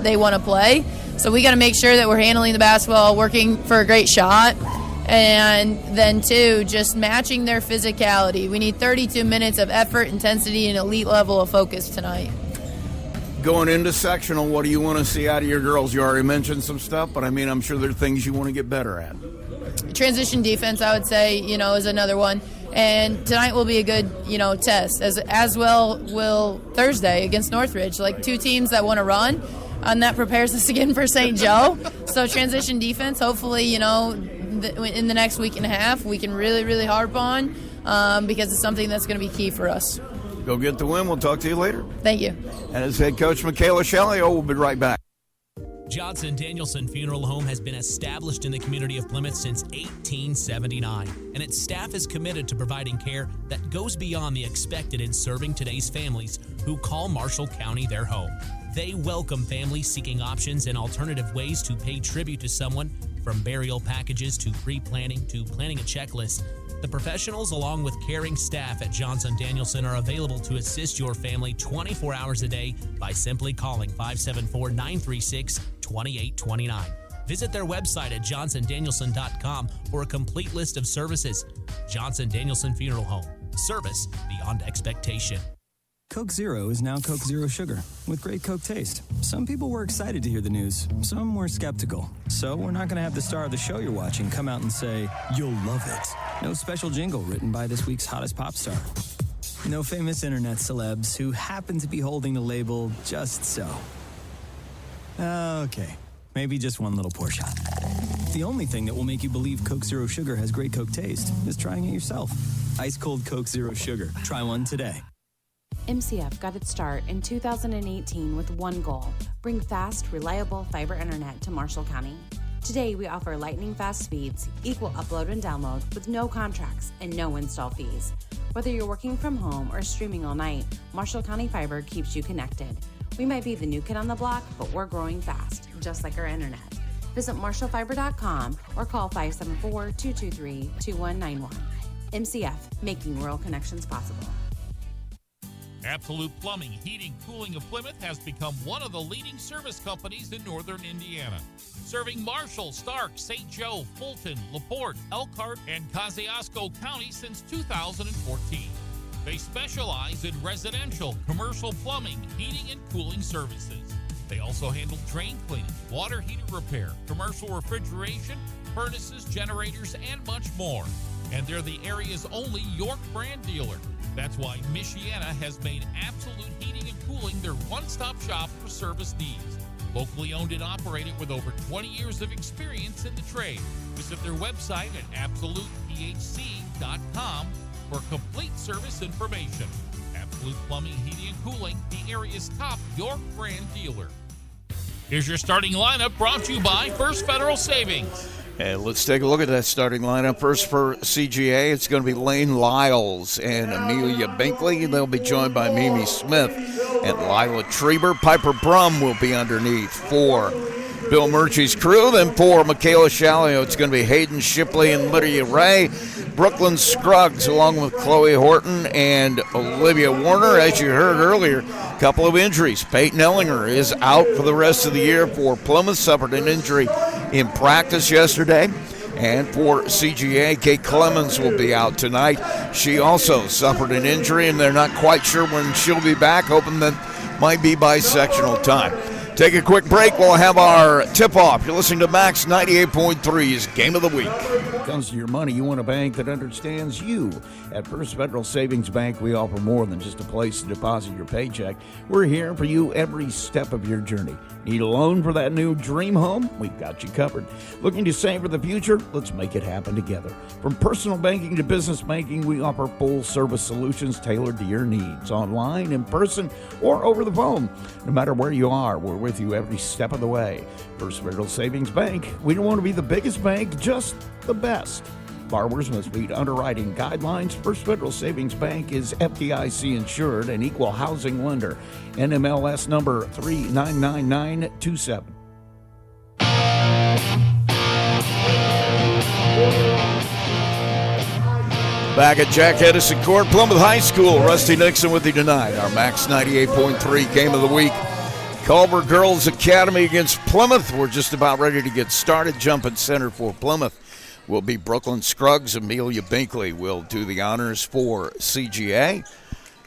they want to play. So we got to make sure that we're handling the basketball, working for a great shot, and then, too, just matching their physicality. We need 32 minutes of effort, intensity, and elite level of focus tonight. Going into sectional, what do you want to see out of your girls? You already mentioned some stuff, but, I'm sure there are things you want to get better at. Transition defense, I would say, is another one. And tonight will be a good, test, as well will Thursday against Northridge. Like, two teams that want to run, and that prepares us again for St. Joe. So transition defense, hopefully, in the next week and a half, we can really, really harp on because it's something that's going to be key for us. Go get the win. We'll talk to you later. Thank you. And as head coach Michaela Shalio, we'll be right back. Johnson Danielson Funeral Home has been established in the community of Plymouth since 1879, and its staff is committed to providing care that goes beyond the expected in serving today's families who call Marshall County their home. They welcome families seeking options and alternative ways to pay tribute to someone, from burial packages to pre-planning to planning a checklist. The professionals, along with caring staff at Johnson Danielson, are available to assist your family 24 hours a day by simply calling 574-936-2829. Visit their website at johnsondanielson.com for a complete list of services. Johnson Danielson Funeral Home. Service beyond expectation. Coke Zero is now Coke Zero Sugar, with great Coke taste. Some people were excited to hear the news. Some were skeptical. So we're not going to have the star of the show you're watching come out and say, "You'll love it." No special jingle written by this week's hottest pop star. No famous internet celebs who happen to be holding the label just so. Okay, maybe just one little pour shot. The only thing that will make you believe Coke Zero Sugar has great Coke taste is trying it yourself. Ice cold Coke Zero Sugar. Try one today. MCF got its start in 2018 with one goal: bring fast, reliable fiber internet to Marshall County. Today, we offer lightning fast speeds, equal upload and download with no contracts and no install fees. Whether you're working from home or streaming all night, Marshall County Fiber keeps you connected. We might be the new kid on the block, but we're growing fast, just like our internet. Visit marshallfiber.com or call 574-223-2191. MCF, making rural connections possible. Absolute Plumbing, Heating, Cooling of Plymouth has become one of the leading service companies in northern Indiana, serving Marshall, Stark, St. Joe, Fulton, LaPorte, Elkhart, and Kosciuszko County since 2014. They specialize in residential, commercial plumbing, heating, and cooling services. They also handle drain cleaning, water heater repair, commercial refrigeration, furnaces, generators, and much more. And they're the area's only York brand dealer. That's why Michiana has made Absolute Heating and Cooling their one-stop shop for service needs. Locally owned and operated with over 20 years of experience in the trade. Visit their website at absolutephc.com for complete service information. Absolute Plumbing, Heating, and Cooling, the area's top York brand dealer. Here's your starting lineup, brought to you by First Federal Savings. And let's take a look at that starting lineup. First for CGA, it's going to be Lane Lyles and Amelia Binkley. They'll be joined by Mimi Smith and Lila Treber. Piper Brum will be underneath for Bill Murchie's crew. Then for Michaela Shalio, it's going to be Hayden Shipley and Lydia Ray. Brooklyn Scruggs along with Chloe Horton and Olivia Warner. As you heard earlier, a couple of injuries. Peyton Ellinger is out for the rest of the year for Plymouth, suffered an injury in practice yesterday. And for CGA, Kate Clemens will be out tonight. She also suffered an injury, and they're not quite sure when she'll be back, hoping that might be by sectional time. Take a quick break. We'll have our tip-off. You're listening to Max 98.3's Game of the Week. When it comes to your money, you want a bank that understands you. At First Federal Savings Bank, we offer more than just a place to deposit your paycheck. We're here for you every step of your journey. Need a loan for that new dream home? We've got you covered. Looking to save for the future? Let's make it happen together. From personal banking to business banking, we offer full-service solutions tailored to your needs, online, in person, or over the phone. No matter where you are, we're with you every step of the way. First Federal Savings Bank, we don't want to be the biggest bank, just the best. Borrowers must meet underwriting guidelines. First Federal Savings Bank is FDIC insured and equal housing lender. NMLS number 399927. Back at Jack Edison Court, Plymouth High School. Rusty Nixon with you tonight. Our Max 98.3 Game of the Week Culver Girls Academy against Plymouth. We're just about ready to get started. Jumping center for Plymouth will be Brooklyn Scruggs. Amelia Binkley will do the honors for CGA,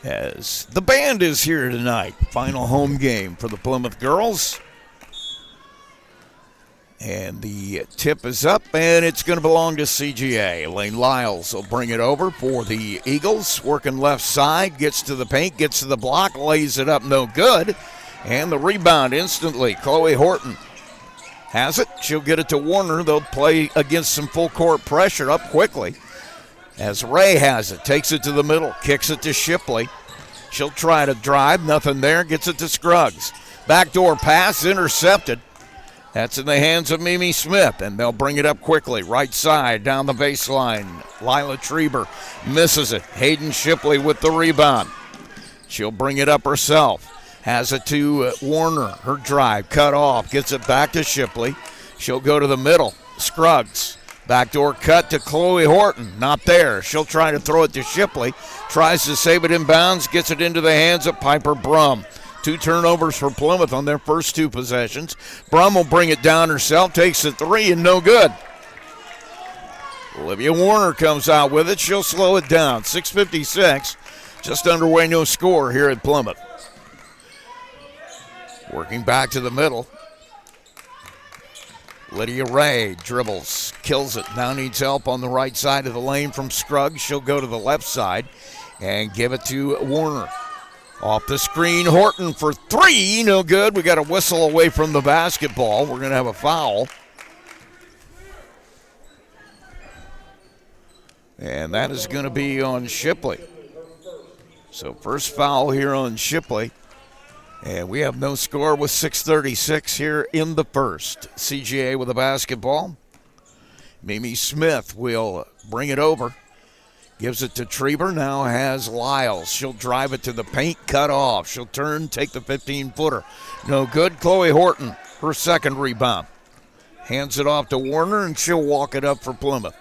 as the band is here tonight. Final home game for the Plymouth girls. And the tip is up, and it's going to belong to CGA. Elaine Lyles will bring it over for the Eagles. Working left side, gets to the paint, gets to the block, lays it up, no good. And the rebound instantly. Chloe Horton has it. She'll get it to Warner. They'll play against some full court pressure up quickly. As Ray has it, takes it to the middle, kicks it to Shipley. She'll try to drive, nothing there, gets it to Scruggs. Backdoor pass, intercepted. That's in the hands of Mimi Smith, and they'll bring it up quickly. Right side, down the baseline. Lila Trieber misses it. Hayden Shipley with the rebound. She'll bring it up herself. Has it to Warner. Her drive, cut off, gets it back to Shipley. She'll go to the middle. Scruggs. Backdoor cut to Chloe Horton. Not there. She'll try to throw it to Shipley. Tries to save it in bounds. Gets it into the hands of Piper Brum. 2 turnovers for Plymouth on their first 2 possessions. Brum will bring it down herself. Takes the 3 and no good. Olivia Warner comes out with it. She'll slow it down. 6:56. Just underway, no score here at Plymouth. Working back to the middle. Lydia Ray dribbles, kills it. Now needs help on the right side of the lane from Scruggs. She'll go to the left side and give it to Warner. Off the screen, Horton for 3, no good. We got a whistle away from the basketball. We're going to have a foul. And that is going to be on Shipley. So first foul here on Shipley. And we have no score with 6:36 here in the first. CGA with the basketball. Mimi Smith will bring it over. Gives it to Trieber, now has Lyles. She'll drive it to the paint, cut off. She'll turn, take the 15-footer. No good. Chloe Horton, her second rebound. Hands it off to Warner, and she'll walk it up for Plymouth.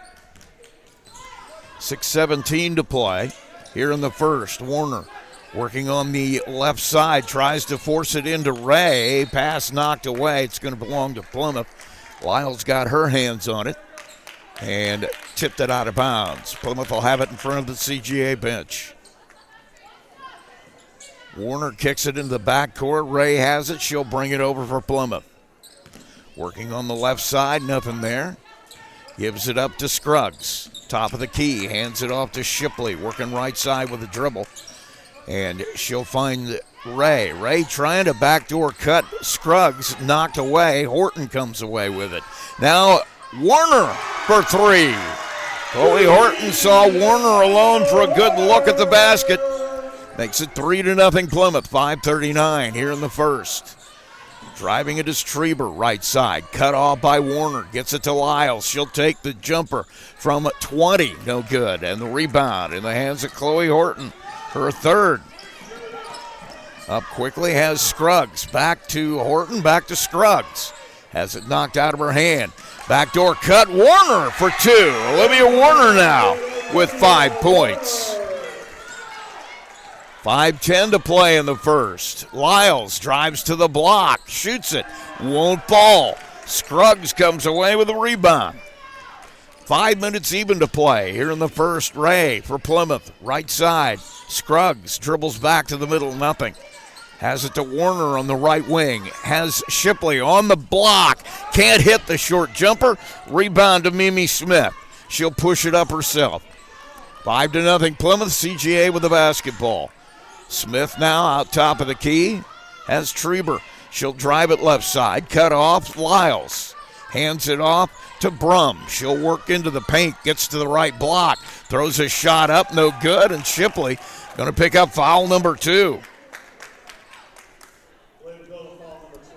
6:17 to play here in the first. Warner working on the left side, tries to force it into Ray. Pass knocked away. It's going to belong to Plymouth. Lyles got her hands on it and tipped it out of bounds. Plymouth will have it in front of the CGA bench. Warner kicks it into the backcourt. Ray has it. She'll bring it over for Plymouth. Working on the left side, nothing there. Gives it up to Scruggs. Top of the key, hands it off to Shipley. Working right side with a dribble. And she'll find Ray. Ray trying to backdoor cut. Scruggs knocked away. Horton comes away with it. Now Warner for 3. Chloe Horton saw Warner alone for a good look at the basket. Makes it 3-0 Plymouth. 5:39 here in the first. Driving it is Trieber, right side. Cut off by Warner. Gets it to Lyles. She'll take the jumper from 20. No good. And the rebound in the hands of Chloe Horton. Her third. Up quickly has Scruggs. Back to Horton, back to Scruggs. Has it knocked out of her hand. Backdoor cut, Warner for 2. Olivia Warner now with 5 points. 5:10 to play in the first. Lyles drives to the block, shoots it, won't fall. Scruggs comes away with a rebound. 5 minutes even to play here in the first. Ray for Plymouth, right side. Scruggs dribbles back to the middle, nothing. Has it to Warner on the right wing. Has Shipley on the block. Can't hit the short jumper. Rebound to Mimi Smith. She'll push it up herself. 5-0 Plymouth. CGA with the basketball. Smith now out top of the key. Has Trieber. She'll drive it left side. Cut off. Lyles hands it off to Brum. She'll work into the paint. Gets to the right block. Throws a shot up. No good. And Shipley going to pick up foul number 2.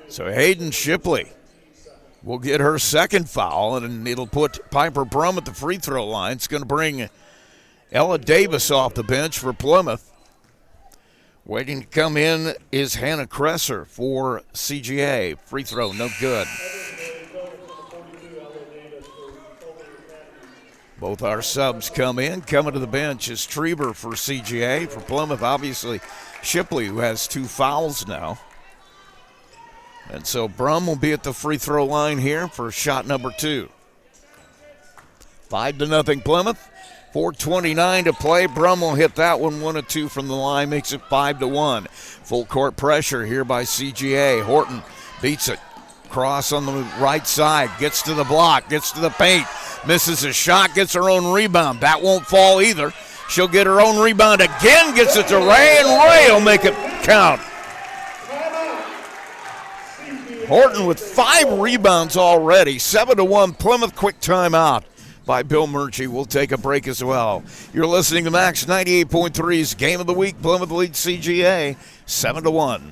So Hayden Shipley will get her second foul, and it'll put Piper Brum at the free throw line. It's going to bring Ella Davis off the bench for Plymouth. Waiting to come in is Hannah Kresser for CGA. Free throw, no good. Both our subs come in. Coming to the bench is Trieber for CGA. For Plymouth, obviously, Shipley, who has 2 fouls now. And so Brum will be at the free throw line here for shot number 2. 5-0 Plymouth. 4:29 to play. Brum will hit that one. 1 of 2 from the line, makes it 5-1. Full court pressure here by CGA. Horton beats it. Cross on the right side. Gets to the block. Gets to the paint. Misses a shot. Gets her own rebound. That won't fall either. She'll get her own rebound again. Gets it to Ray, and Ray will make it count. Horton with 5 rebounds already. 7-1 Plymouth. Quick timeout by Bill Murchie. We'll take a break as well. You're listening to Max 98.3's Game of the Week. Plymouth leads CGA 7-1.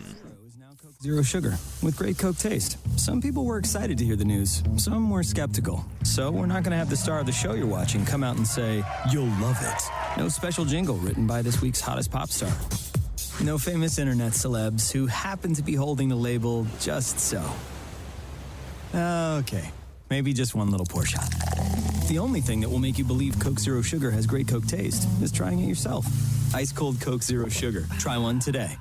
Zero sugar with great Coke taste. Some people were excited to hear the news. Some were skeptical. So we're not going to have the star of the show you're watching come out and say, "You'll love it." No special jingle written by this week's hottest pop star. No famous internet celebs who happen to be holding the label just so. Okay, maybe just one little pour shot. The only thing that will make you believe Coke Zero Sugar has great Coke taste is trying it yourself. Ice cold Coke Zero Sugar. Try one today.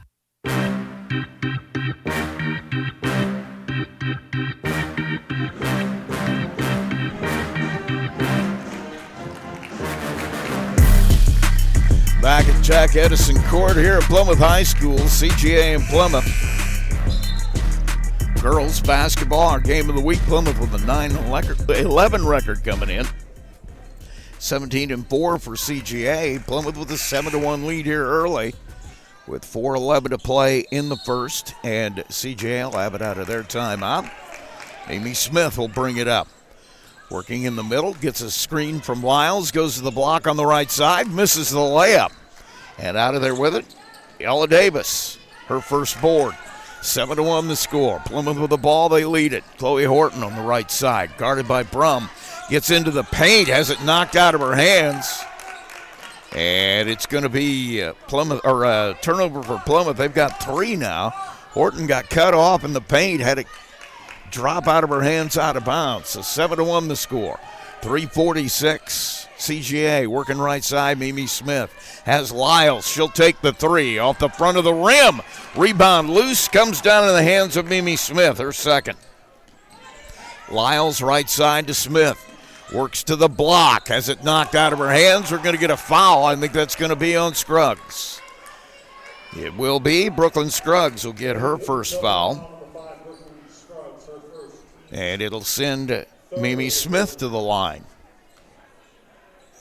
Back at Jack Edison Court here at Plymouth High School, CGA in Plymouth. Girls basketball, our game of the week. Plymouth with a 9-11 record coming in. 17-4 for CGA. Plymouth with a 7-1 lead here early with 4:11 to play in the first, and CGA will have it out of their timeout. Amy Smith will bring it up. Working in the middle, gets a screen from Lyles, goes to the block on the right side, misses the layup. And out of there with it, Ella Davis, her first board. 7-1 the score. Plymouth with the ball, they lead it. Chloe Horton on the right side, guarded by Brum. Gets into the paint, has it knocked out of her hands. And it's going to be Plymouth, or turnover for Plymouth. They've got 3 now. Horton got cut off in the paint, had it drop out of her hands out of bounds. So 7-1 the score. 3:46. CGA working right side. Mimi Smith has Lyles. She'll take the 3 off the front of the rim. Rebound loose. Comes down in the hands of Mimi Smith, her second. Lyles right side to Smith. Works to the block. Has it knocked out of her hands. We're going to get a foul. I think that's going to be on Scruggs. It will be. Brooklyn Scruggs will get her first foul. And it'll send Mimi Smith to the line.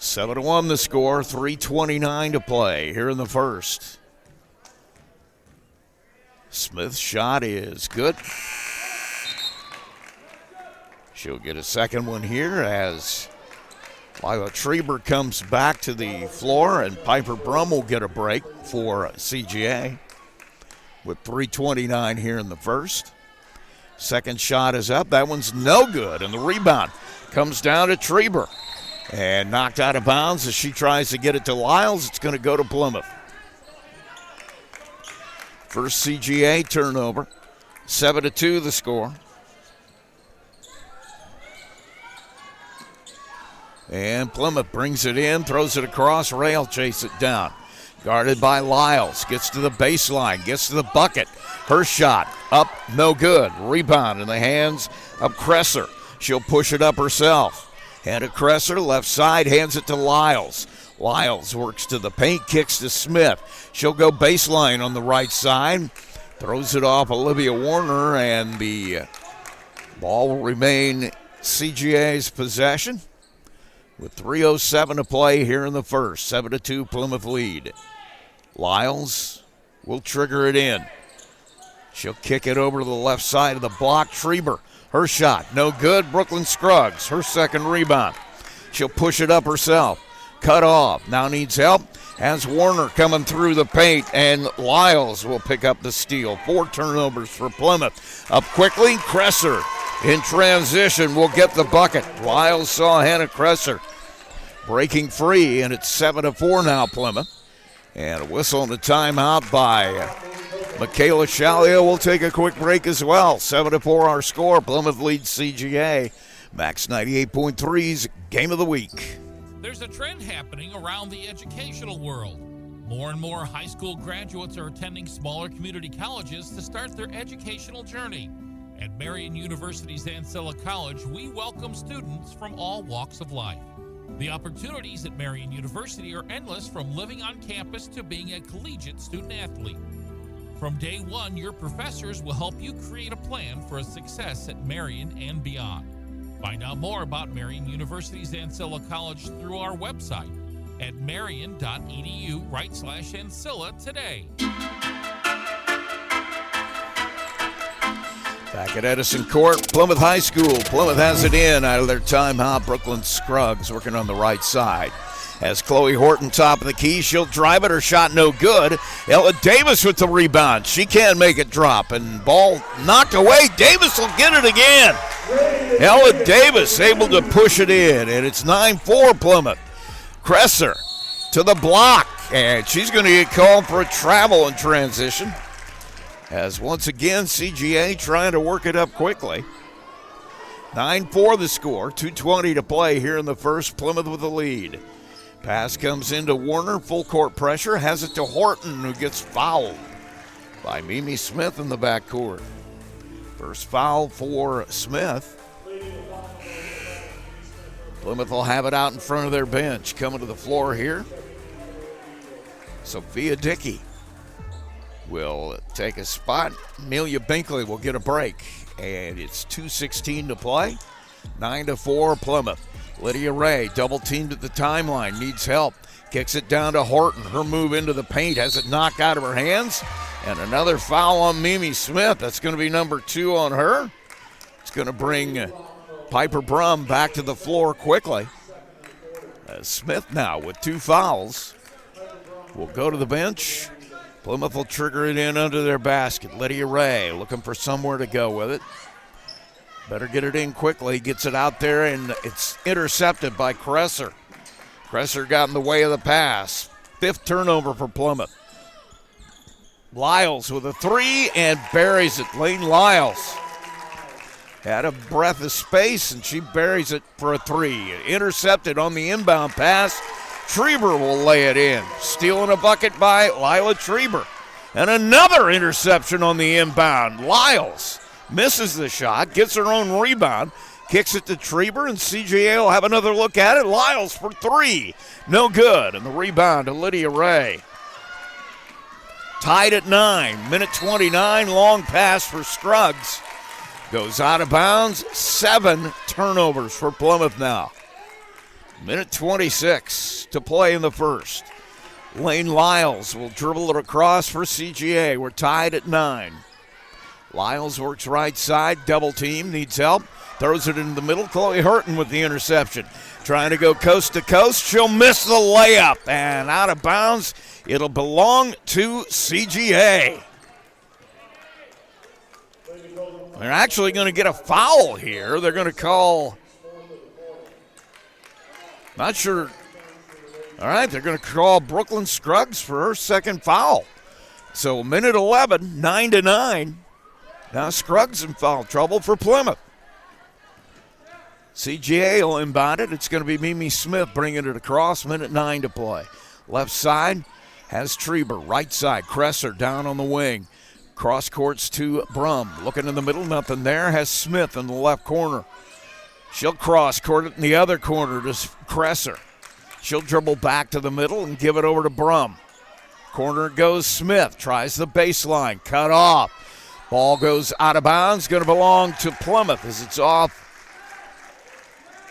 7-1 the score, 3:29 to play here in the first. Smith's shot is good. She'll get a second one here as Lila Trieber comes back to the floor, and Piper Brum will get a break for CGA with 3:29 here in the first. Second shot is up. That one's no good, and the rebound comes down to Trieber and knocked out of bounds as she tries to get it to Lyles. It's going to go to Plymouth. First CGA turnover. 7-2 the score. And Plymouth brings it in, throws it across. Rail chase it down. Guarded by Lyles. Gets to the baseline. Gets to the bucket. Her shot up, no good. Rebound in the hands of Kresser. She'll push it up herself. Hand to Kresser, left side, hands it to Lyles. Lyles works to the paint, kicks to Smith. She'll go baseline on the right side. Throws it off Olivia Warner, and the ball will remain CGA's possession with 3:07 to play here in the first. 7-2 Plymouth lead. Lyles will trigger it in. She'll kick it over to the left side of the block. Trieber, her shot, no good. Brooklyn Scruggs, her second rebound. She'll push it up herself. Cut off, now needs help. Has Warner coming through the paint, and Lyles will pick up the steal. 4 turnovers for Plymouth. Up quickly, Kresser in transition will get the bucket. Lyles saw Hannah Kresser breaking free, and it's 7-4 now, Plymouth. And a whistle and a timeout by Michaela Shalio. Will take a quick break as well. 7-4 our score. Plymouth leads CGA. Max 98.3's Game of the Week. There's a trend happening around the educational world. More and more high school graduates are attending smaller community colleges to start their educational journey. At Marian University's Ancilla College, we welcome students from all walks of life. The opportunities at Marian University are endless, from living on campus to being a collegiate student athlete. From day one, your professors will help you create a plan for a success at Marian and beyond. Find out more about Marian University's Ancilla College through our website at marian.edu/Ancilla today. Back at Edison Court, Plymouth High School. Plymouth has it in out of their timeout. Brooklyn Scruggs working on the right side. As Chloe Horton top of the key, she'll drive it. Her shot no good. Ella Davis with the rebound. She can't make it drop, and ball knocked away. Davis will get it again. Ella Davis able to push it in, and it's 9-4 Plymouth. Kresser to the block, and she's going to get called for a travel in transition. As once again, CGA trying to work it up quickly. 9-4 the score, 2:20 to play here in the first. Plymouth with the lead. Pass comes into Warner, full court pressure, has it to Horton, who gets fouled by Mimi Smith in the backcourt. First foul for Smith. Plymouth will have it out in front of their bench. Coming to the floor here, Sophia Dickey will take a spot. Amelia Binkley will get a break, and it's 2:16 to play. 9-4 Plymouth. Lydia Ray double teamed at the timeline, needs help. Kicks it down to Horton. Her move into the paint has it knocked out of her hands. And another foul on Mimi Smith. That's going to be number 2 on her. It's going to bring Piper Brum back to the floor quickly. Smith now with 2 fouls will go to the bench. Plymouth will trigger it in under their basket. Lydia Ray looking for somewhere to go with it. Better get it in quickly. Gets it out there, and it's intercepted by Kresser. Kresser got in the way of the pass. 5th turnover for Plymouth. Lyles with a 3 and buries it. Lane Lyles had a breath of space, and she buries it for a 3. Intercepted on the inbound pass. Trieber will lay it in. Stealing a bucket by Lila Trieber. And another interception on the inbound. Lyles misses the shot, gets her own rebound, kicks it to Trieber, and CGA will have another look at it. Lyles for 3. No good. And the rebound to Lydia Ray. Tied at 9. Minute 29. Long pass for Scruggs. Goes out of bounds. 7 turnovers for Plymouth now. Minute 26 to play in the first. Lane Lyles will dribble it across for CGA. We're tied at 9. Lyles works right side, double team, needs help. Throws it into the middle. Chloe Horton with the interception. Trying to go coast to coast. She'll miss the layup. And out of bounds. It'll belong to CGA. They're actually going to get a foul here. They're going to call. Not sure. All right, they're going to call Brooklyn Scruggs for her second foul. So minute 11, 9-9. Now Scruggs in foul trouble for Plymouth. CGA will inbound it. It's going to be Mimi Smith bringing it across. Minute 9 to play. Left side has Trieber. Right side, Kresser down on the wing. Cross courts to Brum. Looking in the middle, nothing there. Has Smith in the left corner. She'll cross court it in the other corner to Kresser. She'll dribble back to the middle and give it over to Brum. Corner goes Smith. Tries the baseline. Cut off. Ball goes out of bounds. Going to belong to Plymouth as it's off.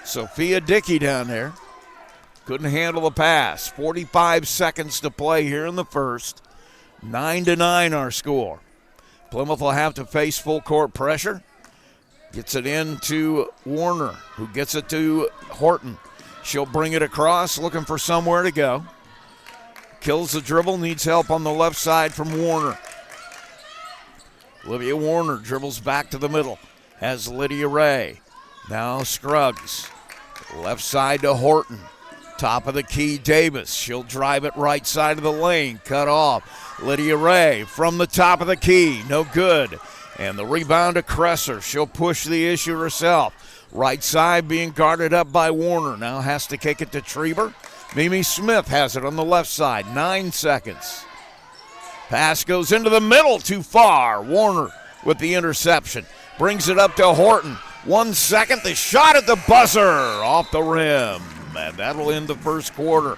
Sophia Dickey down there. Couldn't handle the pass. 45 seconds to play here in the first. 9-9 our score. Plymouth will have to face full court pressure. Gets it in to Warner, who gets it to Horton. She'll bring it across, looking for somewhere to go. Kills the dribble, needs help on the left side from Warner. Olivia Warner dribbles back to the middle. Has Lydia Ray. Now Scruggs. Left side to Horton. Top of the key, Davis. She'll drive it right side of the lane. Cut off. Lydia Ray from the top of the key. No good. And the rebound to Kresser. She'll push the issue herself. Right side being guarded up by Warner. Now has to kick it to Trieber. Mimi Smith has it on the left side. 9 seconds. Pass goes into the middle too far. Warner with the interception. Brings it up to Horton. 1 second, the shot at the buzzer off the rim. And that'll end the first quarter.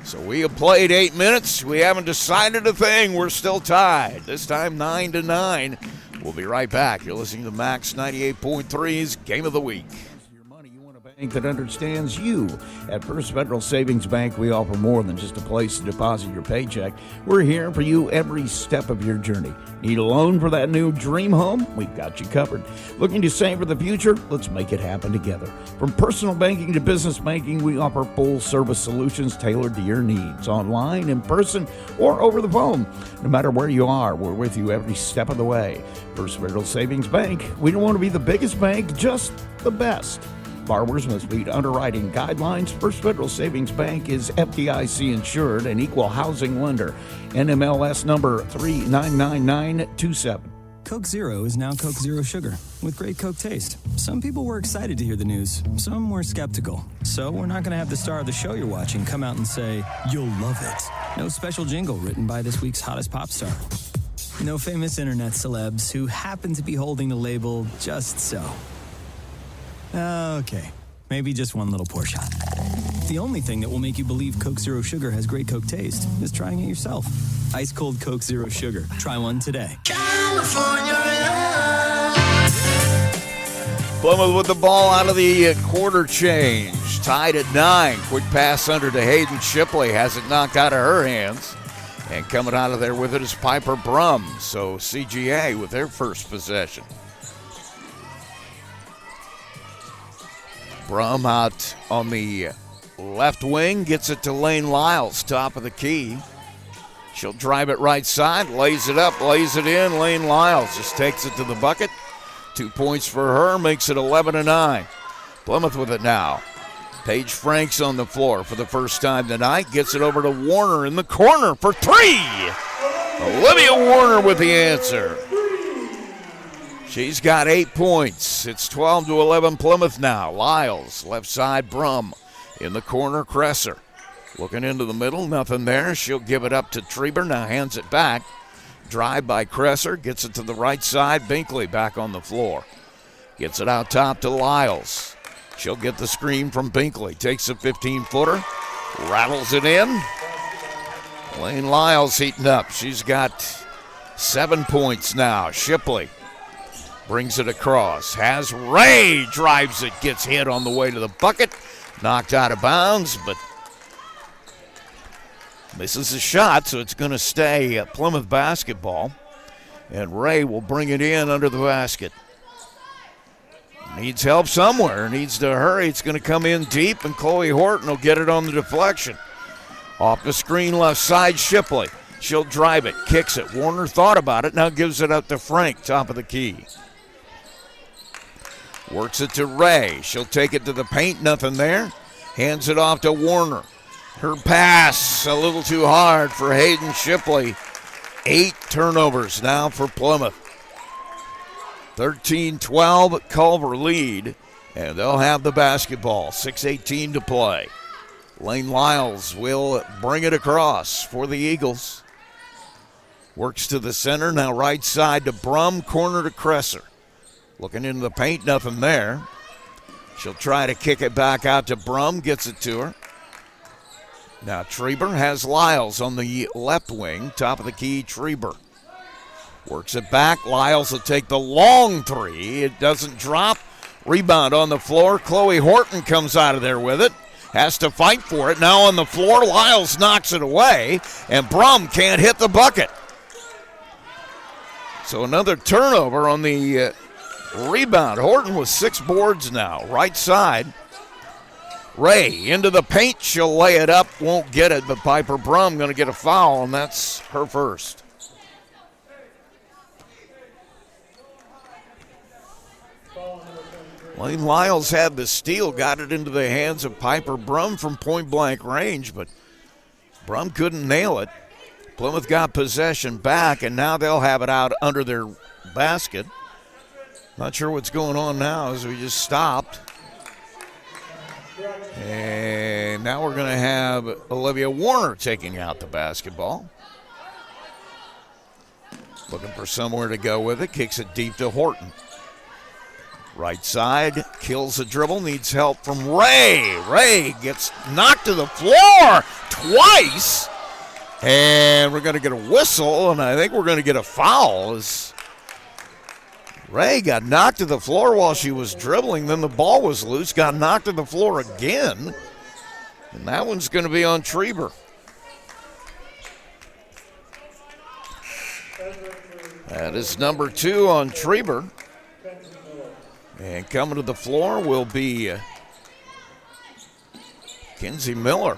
So we have played 8 minutes. We haven't decided a thing. We're still tied. This time 9-9. We'll be right back. You're listening to Max 98.3's Game of the Week. Bank that understands you. At First Federal Savings Bank, we offer more than just a place to deposit your paycheck. We're here for you every step of your journey. Need a loan for that new dream home? We've got you covered. Looking to save for the future? Let's make it happen together. From personal banking to business banking, we offer full-service solutions tailored to your needs, online, in person, or over the phone. No matter where you are, we're with you every step of the way. First Federal Savings Bank, we don't want to be the biggest bank, just the best. Borrowers must meet underwriting guidelines. First Federal Savings Bank is FDIC insured and equal housing lender. NMLS number 399927. Coke Zero is now Coke Zero Sugar with great Coke taste. Some people were excited to hear the news. Some were skeptical. So we're not going to have the star of the show you're watching come out and say, "You'll love it." No special jingle written by this week's hottest pop star. No famous internet celebs who happen to be holding the label just so. Okay, maybe just one little pour shot. The only thing that will make you believe Coke Zero Sugar has great Coke taste is trying it yourself. Ice cold Coke Zero Sugar. Try one today. Plymouth with the ball out of the quarter change. Tied at 9. Quick pass under to Hayden Shipley. Has it knocked out of her hands. And coming out of there with it is Piper Brum. So CGA with their first possession. Brum out on the left wing, gets it to Lane Lyles, top of the key. She'll drive it right side, lays it up, lays it in. Lane Lyles just takes it to the bucket. 2 points for her, makes it 11-9. Plymouth with it now. Paige Franks on the floor for the first time tonight. Gets it over to Warner in the corner for 3. Olivia Warner with the answer. She's got 8 points. It's 12-11 Plymouth now. Lyles, left side, Brum. In the corner, Cresser. Looking into the middle, nothing there. She'll give it up to Trieber, now hands it back. Drive by Cresser, gets it to the right side. Binkley back on the floor. Gets it out top to Lyles. She'll get the screen from Binkley. Takes a 15-footer, rattles it in. Lane Lyles heating up. She's got 7 points now. Shipley brings it across. Has Ray, drives it, gets hit on the way to the bucket. Knocked out of bounds, but misses the shot, so it's going to stay Plymouth basketball. And Ray will bring it in under the basket. Needs help somewhere, needs to hurry. It's going to come in deep, and Chloe Horton will get it on the deflection. Off the screen left side, Shipley. She'll drive it, kicks it. Warner thought about it, now gives it up to Frank, top of the key. Works it to Ray. She'll take it to the paint, nothing there. Hands it off to Warner. Her pass a little too hard for Hayden Shipley. 8 turnovers now for Plymouth. 13-12 Culver lead, and they'll have the basketball. 6:18 to play. Lane Lyles will bring it across for the Eagles. Works to the center, now right side to Brum, corner to Cresser. Looking into the paint, nothing there. She'll try to kick it back out to Brum, gets it to her. Now Trieber has Lyles on the left wing, top of the key, Trieber. Works it back, Lyles will take the long 3. It doesn't drop. Rebound on the floor. Chloe Horton comes out of there with it. Has to fight for it. Now on the floor, Lyles knocks it away, and Brum can't hit the bucket. So another turnover on the rebound. Horton with 6 boards now. Right side. Ray into the paint. She'll lay it up. Won't get it, but Piper Brum going to get a foul, and that's her first. Lane Lyles had the steal, got it into the hands of Piper Brum from point-blank range, but Brum couldn't nail it. Plymouth got possession back, and now they'll have it out under their basket. Not sure what's going on now as we just stopped. And now we're going to have Olivia Warner taking out the basketball. Looking for somewhere to go with it. Kicks it deep to Horton. Right side, kills the dribble, needs help from Ray. Ray gets knocked to the floor twice. And we're going to get a whistle, and I think we're going to get a foul as Ray got knocked to the floor while she was dribbling. Then the ball was loose, got knocked to the floor again. And that one's going to be on Trieber. That is number 2 on Trieber. And coming to the floor will be Kinsey Miller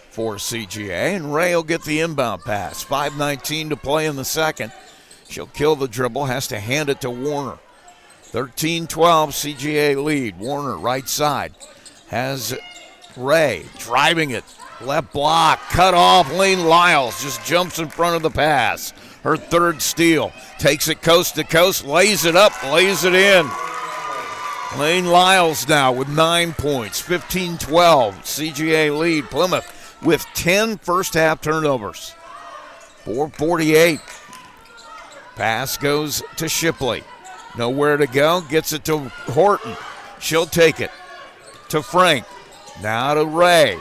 for CGA. And Ray will get the inbound pass. 5:19 to play in the second. She'll kill the dribble, has to hand it to Warner. 13-12 CGA lead. Warner right side has Ray driving it. Left block, cut off. Lane Lyles just jumps in front of the pass. Her third steal. Takes it coast to coast, lays it up, lays it in. Lane Lyles now with 9 points. 15-12 CGA lead. Plymouth with 10 first half turnovers. 4:48. Pass goes to Shipley. Nowhere to go. Gets it to Horton. She'll take it to Frank. Now to Ray.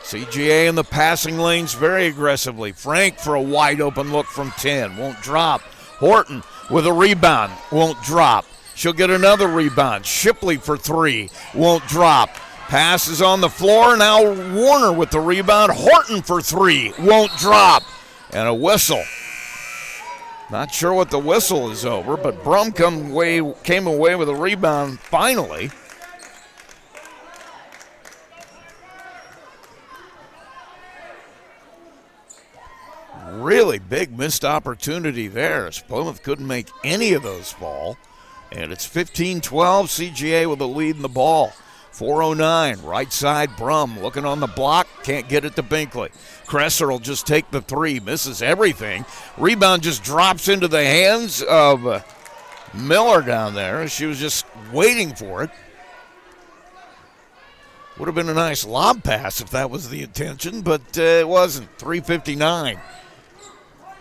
CGA in the passing lanes very aggressively. Frank for a wide open look from 10. Won't drop. Horton with a rebound. Won't drop. She'll get another rebound. Shipley for 3. Won't drop. Pass is on the floor. Now Warner with the rebound. Horton for 3. Won't drop. And a whistle. Not sure what the whistle is over, but Brum came away with a rebound finally. Really big missed opportunity there as Plymouth couldn't make any of those fall. And it's 15-12, CGA with the lead in the ball. 4:09, right side, Brum looking on the block, can't get it to Binkley. Kresser will just take the 3, misses everything. Rebound just drops into the hands of Miller down there. She was just waiting for it. Would have been a nice lob pass if that was the intention, but it wasn't. 3:59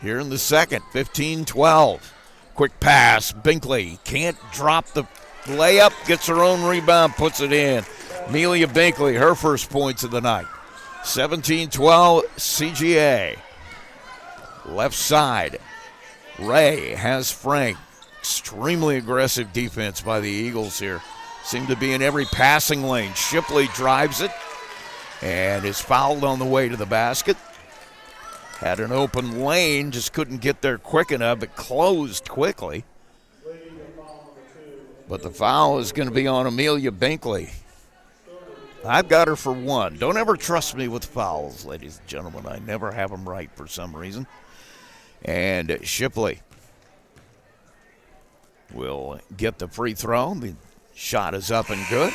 here in the second, 15-12. Quick pass, Binkley can't drop the layup, gets her own rebound, puts it in. Amelia Binkley, her first points of the night. 17-12 CGA. Left side, Ray has Frank. Extremely aggressive defense by the Eagles here. Seem to be in every passing lane. Shipley drives it and is fouled on the way to the basket. Had an open lane, just couldn't get there quick enough. It closed quickly. But the foul is going to be on Amelia Binkley. I've got her for 1. Don't ever trust me with fouls, ladies and gentlemen. I never have them right for some reason. And Shipley will get the free throw. The shot is up and good.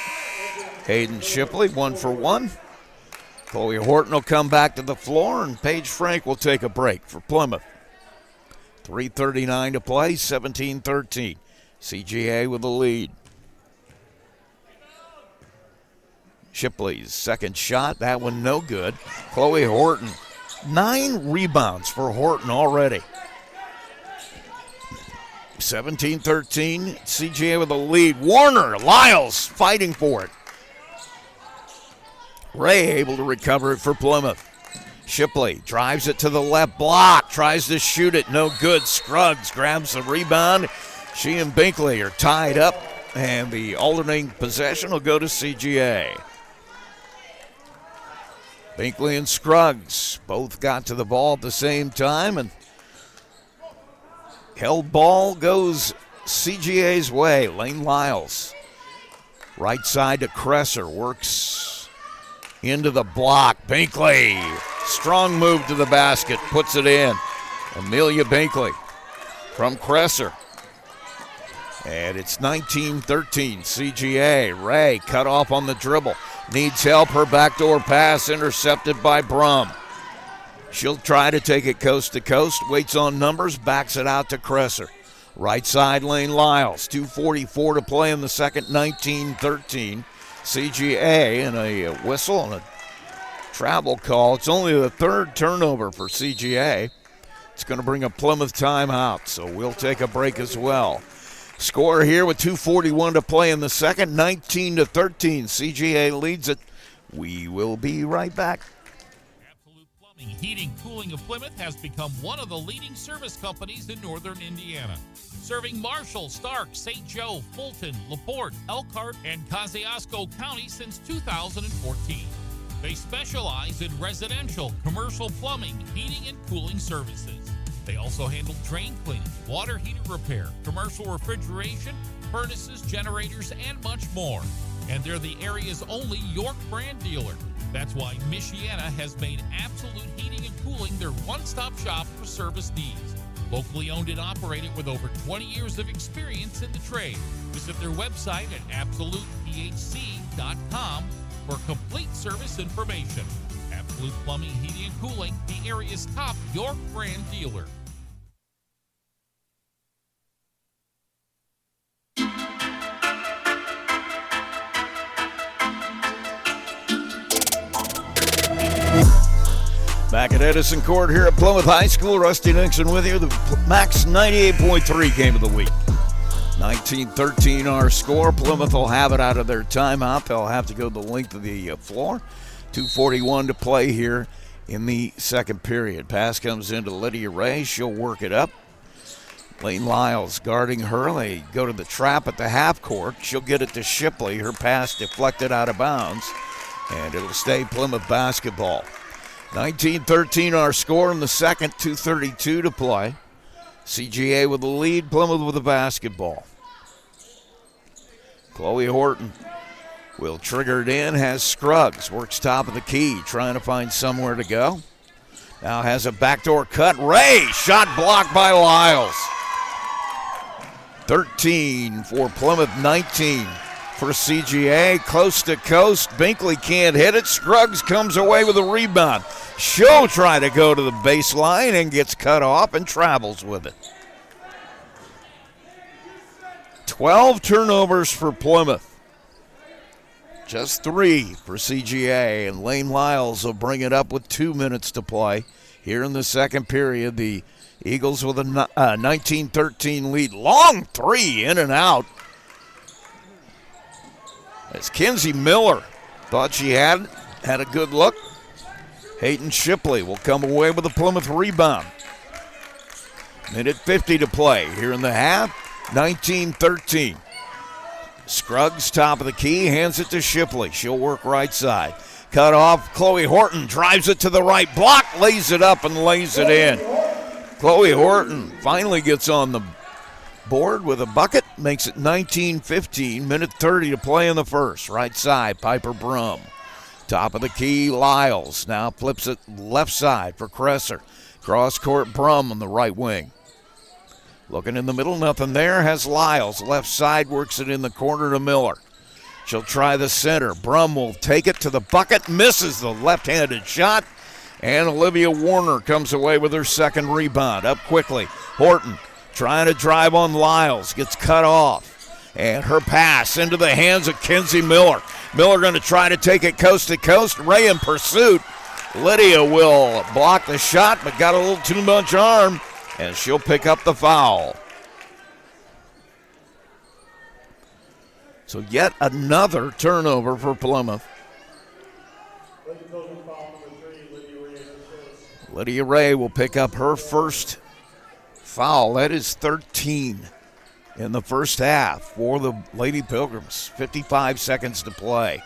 Hayden Shipley, 1 for 1. Chloe Horton will come back to the floor, and Paige Frank will take a break for Plymouth. 3:39 to play, 17-13. CGA with the lead. Shipley's second shot, that one no good. Chloe Horton, 9 rebounds for Horton already. 17-13, CGA with the lead. Warner, Lyles fighting for it. Ray able to recover it for Plymouth. Shipley drives it to the left block, tries to shoot it, no good. Scruggs grabs the rebound. She and Binkley are tied up, and the alternating possession will go to CGA. Binkley and Scruggs both got to the ball at the same time, and held ball goes CGA's way. Lane Lyles, right side to Kresser, works into the block. Binkley, strong move to the basket, puts it in. Amelia Binkley from Kresser. And it's 19-13 CGA. Ray cut off on the dribble. Needs help. Her backdoor pass intercepted by Brum. She'll try to take it coast to coast. Waits on numbers. Backs it out to Kresser. Right side lane Lyles. 2:44 to play in the second. 19-13 CGA. And a whistle and a travel call. It's only the third turnover for CGA. It's going to bring a Plymouth timeout. So we'll take a break as well. Score here with 2:41 to play in the second, 19-13. CGA leads it. We will be right back. Absolute Plumbing, Heating, Cooling of Plymouth has become one of the leading service companies in northern Indiana. Serving Marshall, Stark, St. Joe, Fulton, LaPorte, Elkhart, and Kosciuszko County since 2014. They specialize in residential, commercial plumbing, heating, and cooling services. They also handle drain cleaning, water heater repair, commercial refrigeration, furnaces, generators, and much more. And they're the area's only York brand dealer. That's why Michiana has made Absolute Heating and Cooling their one-stop shop for service needs. Locally owned and operated with over 20 years of experience in the trade. Visit their website at absolutephc.com for complete service information. Absolute Plumbing, Heating, and Cooling, the area's top York brand dealer. Back at Edison Court here at Plymouth High School. Rusty Nixon with you. The Max 98.3 game of the week. 19-13 our score. Plymouth will have it out of their timeout. They'll have to go the length of the floor. 2:41 to play here in the second period. Pass comes into Lydia Ray. She'll work it up. Lane Lyles guarding her. They go to the trap at the half court. She'll get it to Shipley. Her pass deflected out of bounds. And it'll stay Plymouth basketball. 19-13 our score in the second, 2:32 to play. CGA with the lead, Plymouth with the basketball. Chloe Horton will trigger it in, has Scruggs, works top of the key, trying to find somewhere to go. Now has a backdoor cut. Ray, shot blocked by Lyles. 13 for Plymouth, 19 for CGA. Coast to coast, Binkley can't hit it. Scruggs comes away with a rebound. She'll try to go to the baseline and gets cut off and travels with it. 12 turnovers for Plymouth. Just 3 for CGA, and Lane Lyles will bring it up with 2 minutes to play. Here in the second period, the Eagles with a 19-13 lead. Long three, in and out. As Kenzie Miller thought she had a good look. Hayden Shipley will come away with a Plymouth rebound. Minute 50 to play here in the half, 19-13. Scruggs, top of the key, hands it to Shipley. She'll work right side. Cut off, Chloe Horton drives it to the right block, lays it up and lays it in. Chloe Horton finally gets on the board with a bucket, makes it 19-15, minute 30 to play in the first. Right side, Piper Brum. Top of the key, Lyles now flips it left side for Cresser. Cross court, Brum on the right wing. Looking in the middle, nothing there, has Lyles. Left side, works it in the corner to Miller. She'll try the center. Brum will take it to the bucket, misses the left-handed shot, and Olivia Warner comes away with her second rebound. Up quickly, Horton trying to drive on Lyles, gets cut off. And her pass into the hands of Kenzie Miller. Miller going to try to take it coast to coast. Ray in pursuit. Lydia will block the shot, but got a little too much arm, and she'll pick up the foul. So yet another turnover for Plymouth. Lydia Ray will pick up her first foul. That is 13 in the first half for the Lady Pilgrims. 55 seconds to play.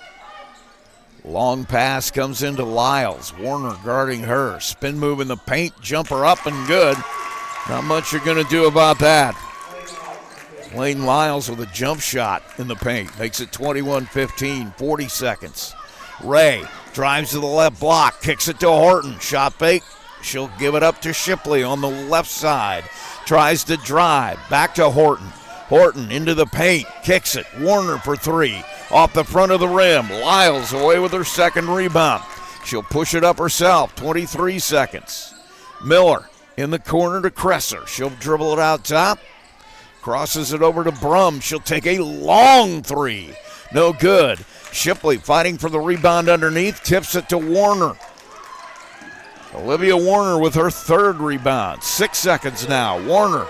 Long pass comes into Lyles. Warner guarding her. Spin move in the paint. Jumper up and good. Not much you're going to do about that. Lane Lyles with a jump shot in the paint. Makes it 21-15, 40 seconds. Ray drives to the left block. Kicks it to Horton. Shot fake. She'll give it up to Shipley on the left side. Tries to drive. Back to Horton. Horton into the paint. Kicks it. Warner for three. Off the front of the rim. Lyles away with her second rebound. She'll push it up herself. 23 seconds. Miller in the corner to Cresser. She'll dribble it out top. Crosses it over to Brum. She'll take a long three. No good. Shipley fighting for the rebound underneath. Tips it to Warner. Olivia Warner with her third rebound. 6 seconds now. Warner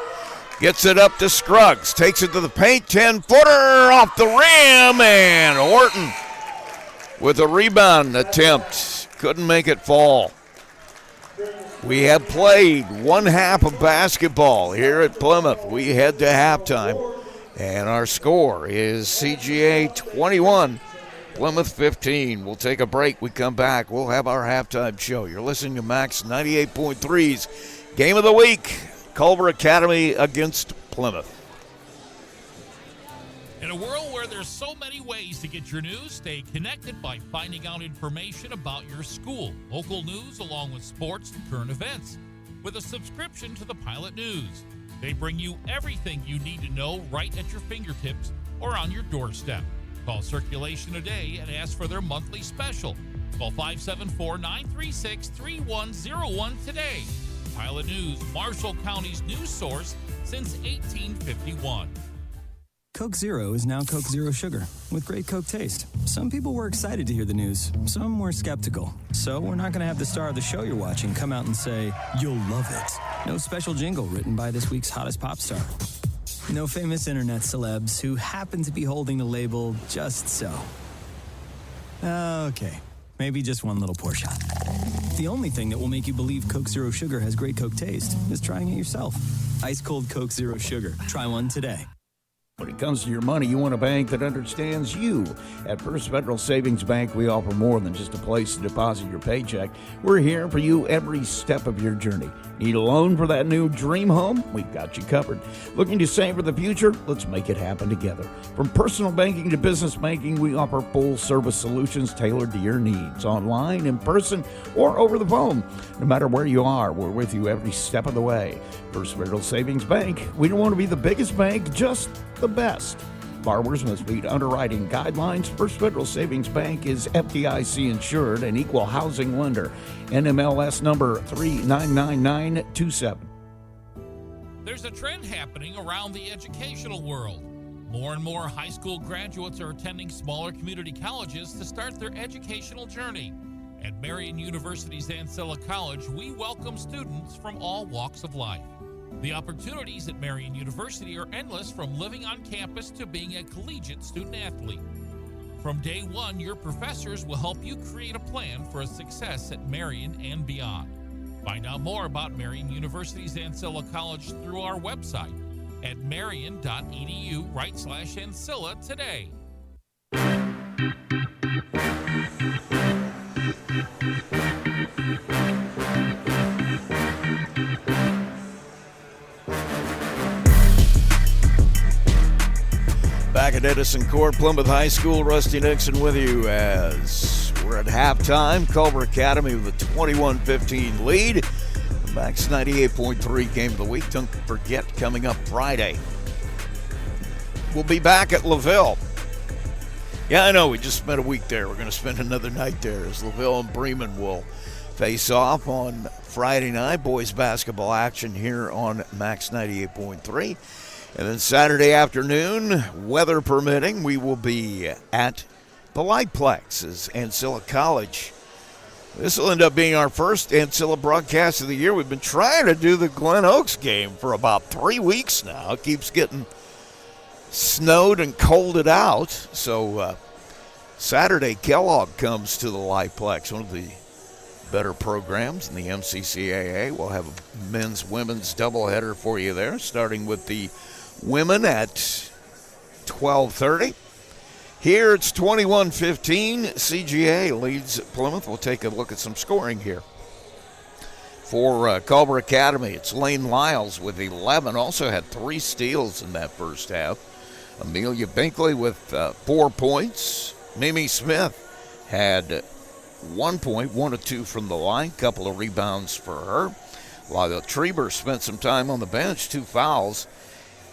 Gets it up to Scruggs. Takes it to the paint. 10-footer off the rim. And Horton with a rebound attempt. Couldn't make it fall. We have played one half of basketball here at Plymouth. We head to halftime. And our score is CGA 21, Plymouth 15. We'll take a break. We come back. We'll have our halftime show. You're listening to Max 98.3's Game of the Week. Culver Academy against Plymouth. In a world where there's so many ways to get your news, stay connected by finding out information about your school, local news, along with sports and current events. With a subscription to the Pilot News, they bring you everything you need to know right at your fingertips or on your doorstep. Call Circulation today and ask for their monthly special. Call 574-936-3101 today. Pilot News, Marshall County's news source since 1851. Coke Zero is now Coke Zero Sugar with great Coke taste. Some people were excited to hear the news. Some were skeptical. So we're not going to have the star of the show you're watching come out and say, "You'll love it." No special jingle written by this week's hottest pop star. No famous internet celebs who happen to be holding the label just so. Okay, maybe just one little pour shot. The only thing that will make you believe Coke Zero Sugar has great Coke taste is trying it yourself. Ice cold Coke Zero Sugar. Try one today. When it comes to your money, you want a bank that understands you. At First Federal Savings Bank, we offer more than just a place to deposit your paycheck. We're here for you every step of your journey. Need a loan for that new dream home? We've got you covered. Looking to save for the future? Let's make it happen together. From personal banking to business banking, we offer full-service solutions tailored to your needs, online, in person, or over the phone. No matter where you are, we're with you every step of the way. First Federal Savings Bank, we don't want to be the biggest bank, just the best. Borrowers must meet underwriting guidelines. First Federal Savings Bank is FDIC insured and equal housing lender. NMLS number 399927. There's a trend happening around the educational world. More and more high school graduates are attending smaller community colleges to start their educational journey. At Marian University's Ancilla College, we welcome students from all walks of life. The opportunities at Marian University are endless, from living on campus to being a collegiate student athlete. From day one, your professors will help you create a plan for a success at Marian and beyond. Find out more about Marian University's Ancilla College through our website at marian.edu/Ancilla today. Back at Edison Court, Plymouth High School, Rusty Nixon with you as we're at halftime. Culver Academy with a 21-15 lead. Max 98.3 Game of the Week. Don't forget, coming up Friday, we'll be back at LaVille. Yeah, I know, we just spent a week there. We're going to spend another night there as LaVille and Bremen will face off on Friday night. Boys basketball action here on Max 98.3. And then Saturday afternoon, weather permitting, we will be at the Lightplex as Ancilla College. This will end up being our first Ancilla broadcast of the year. We've been trying to do the Glen Oaks game for about 3 weeks now. It keeps getting snowed and colded out. So Saturday, Kellogg comes to the Lightplex, one of the better programs in the MCCAA. We'll have a men's, women's doubleheader for you there, starting with the women at 12:30. Here it's 21-15. CGA leads Plymouth. We'll take a look at some scoring here. For Culver Academy, it's Lane Lyles with 11. Also had 3 steals in that first half. Amelia Binkley with 4 points. Mimi Smith had 1 point, 1 of 2 from the line. Couple of rebounds for her. Lila Treber spent some time on the bench, 2 fouls.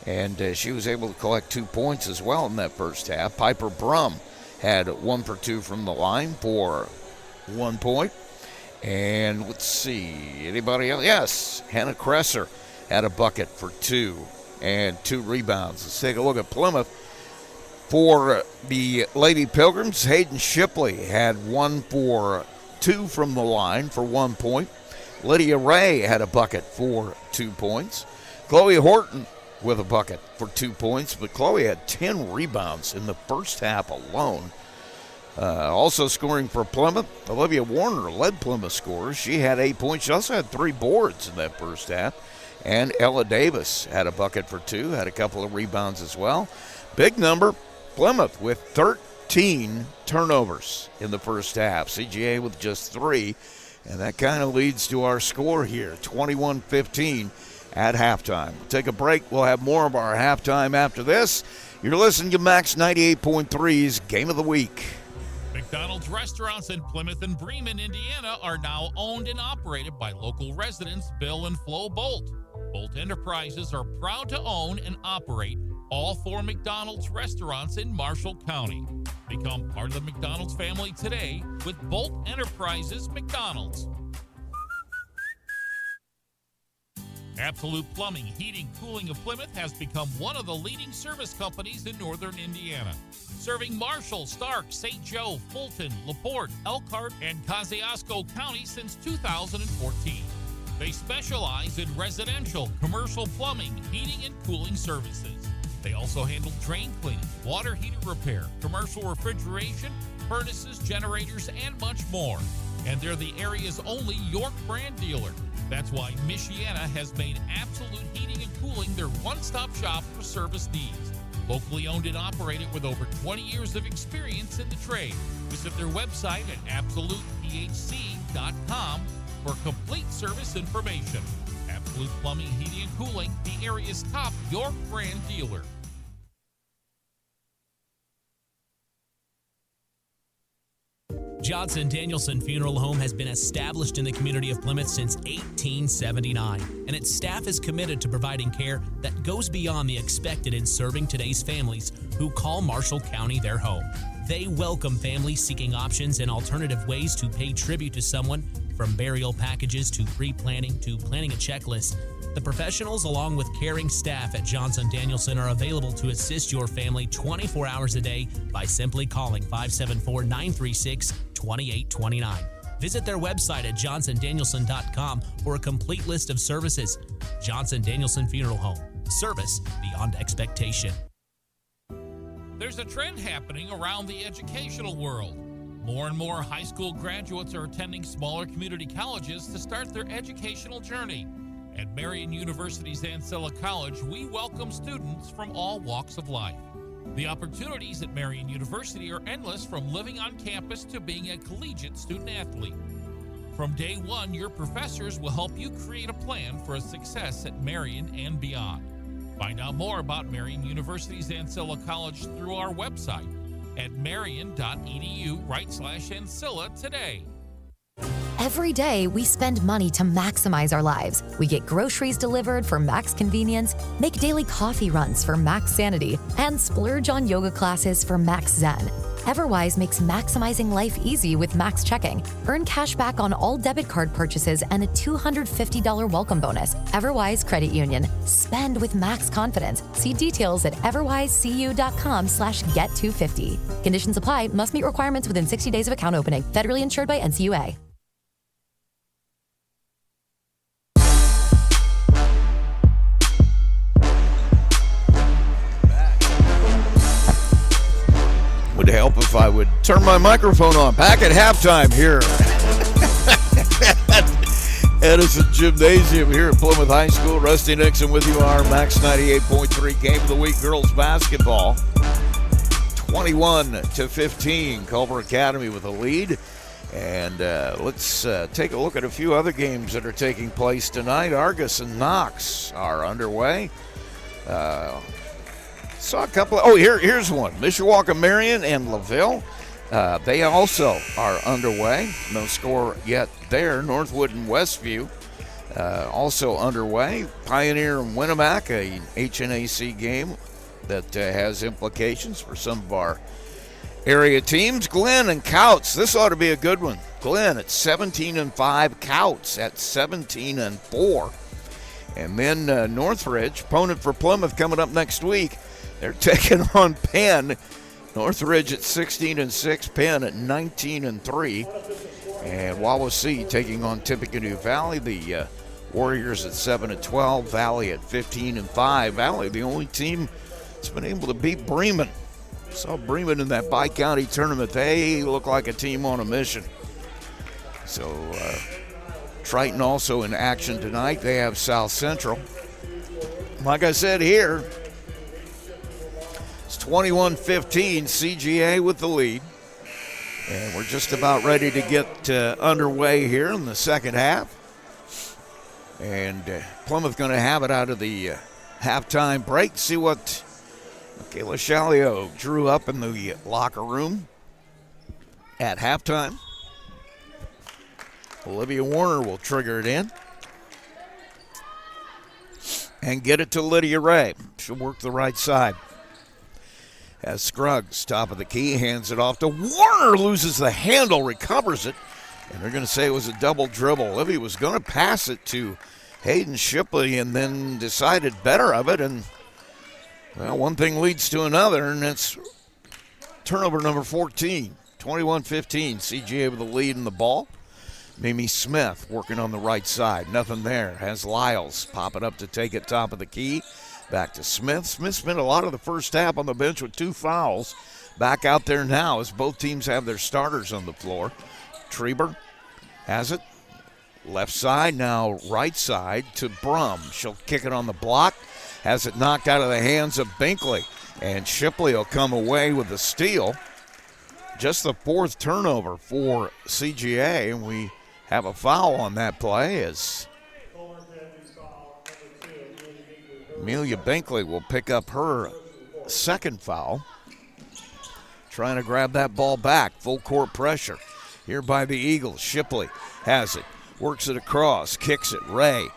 And she was able to collect 2 points as well in that first half. Piper Brum had 1 for 2 from the line for 1 point. And let's see, anybody else? Yes, Hannah Kresser had a bucket for 2 and 2 rebounds. Let's take a look at Plymouth. For the Lady Pilgrims, Hayden Shipley had 1 for 2 from the line for 1 point. Lydia Ray had a bucket for 2 points. Chloe Horton with a bucket for 2 points, but Chloe had 10 rebounds in the first half alone. Also scoring for Plymouth, Olivia Warner led Plymouth scorers. She had 8 points. She also had 3 boards in that first half. And Ella Davis had a bucket for 2, had a couple of rebounds as well. Big number, Plymouth with 13 turnovers in the first half. CGA with just 3. And that kind of leads to our score here, 21-15 at halftime. We'll take a break. We'll have more of our halftime after this. You're listening to Max 98.3's Game of the Week. McDonald's restaurants in Plymouth and Bremen, Indiana are now owned and operated by local residents Bill and Flo Bolt. Bolt Enterprises are proud to own and operate all 4 McDonald's restaurants in Marshall County. Become part of the McDonald's family today with Bolt Enterprises McDonald's. Absolute Plumbing, Heating, Cooling of Plymouth has become one of the leading service companies in northern Indiana, serving Marshall, Stark, St. Joe, Fulton, LaPorte, Elkhart, and Kosciuszko County since 2014. They specialize in residential, commercial plumbing, heating, and cooling services. They also handle drain cleaning, water heater repair, commercial refrigeration, furnaces, generators, and much more. And they're the area's only York brand dealer. That's why Michiana has made Absolute Heating and Cooling their one-stop shop for service needs. Locally owned and operated with over 20 years of experience in the trade. Visit their website at absolutephc.com for complete service information. Absolute Plumbing, Heating, and Cooling, the area's top York brand dealer. Johnson Danielson Funeral Home has been established in the community of Plymouth since 1879, and its staff is committed to providing care that goes beyond the expected in serving today's families who call Marshall County their home. They welcome families seeking options and alternative ways to pay tribute to someone, from burial packages to pre-planning to planning a checklist. The professionals, along with caring staff at Johnson Danielson, are available to assist your family 24 hours a day by simply calling 574-936-2829. Visit their website at johnsondanielson.com for a complete list of services. Johnson Danielson Funeral Home. Service beyond expectation. There's a trend happening around the educational world. More and more high school graduates are attending smaller community colleges to start their educational journey. At Marian University's Ancilla College, we welcome students from all walks of life. The opportunities at Marian University are endless, from living on campus to being a collegiate student-athlete. From day one, your professors will help you create a plan for a success at Marian and beyond. Find out more about Marian University's Ancilla College through our website at marian.edu/Ancilla today. Every day, we spend money to maximize our lives. We get groceries delivered for max convenience, make daily coffee runs for max sanity, and splurge on yoga classes for max zen. Everwise makes maximizing life easy with Max Checking. Earn cash back on all debit card purchases and a $250 welcome bonus. Everwise Credit Union. Spend with max confidence. See details at everwisecu.com/get250. Conditions apply. Must meet requirements within 60 days of account opening. Federally insured by NCUA. Would help if I would turn my microphone on. Back at halftime here at Edison Gymnasium here at Plymouth High School. Rusty Nixon with you, our Max 98.3 Game of the Week girls basketball. 21-15, Culver Academy with a lead. And let's take a look at a few other games that are taking place tonight. Argus and Knox are underway. Saw a couple of, here's one. Mishawaka Marion and LaVille. They also are underway. No score yet there. Northwood and Westview also underway. Pioneer and Winnemac, a HNAC game that has implications for some of our area teams. Glenn and Couts. This ought to be a good one. Glenn at 17-5. Couts at 17-4. And then Northridge, opponent for Plymouth, coming up next week. They're taking on Penn. Northridge at 16-6, Penn at 19-3. And Wawasee taking on Tippecanoe Valley. The Warriors at 7-12, Valley at 15-5. Valley, the only team that's been able to beat Bremen. Saw Bremen in that bi-county tournament. They look like a team on a mission. So Triton also in action tonight. They have South Central. Like I said here, it's 21-15, CGA with the lead. And we're just about ready to get underway here in the second half. And Plymouth going to have it out of the halftime break. See what Michaela Shalio drew up in the locker room at halftime. Olivia Warner will trigger it in and get it to Lydia Ray. She'll work the right side. As Scruggs, top of the key, hands it off to Warner, loses the handle, recovers it, and they're going to say it was a double dribble. Olivia was going to pass it to Hayden Shipley and then decided better of it, and, well, one thing leads to another, and it's turnover number 14, 21-15, CGA with the lead in the ball. Mimi Smith working on the right side, nothing there, has Lyles pop it up to take it top of the key. Back to Smith. Smith spent a lot of the first half on the bench with 2 fouls. Back out there now as both teams have their starters on the floor. Trieber has it. Left side, now right side to Brum. She'll kick it on the block. Has it knocked out of the hands of Binkley. And Shipley will come away with the steal. Just the 4th turnover for CGA. And we have a foul on that play as Amelia Binkley will pick up her 2nd foul. Trying to grab that ball back. Full court pressure here by the Eagles. Shipley has it. Works it across. Kicks it. Ray.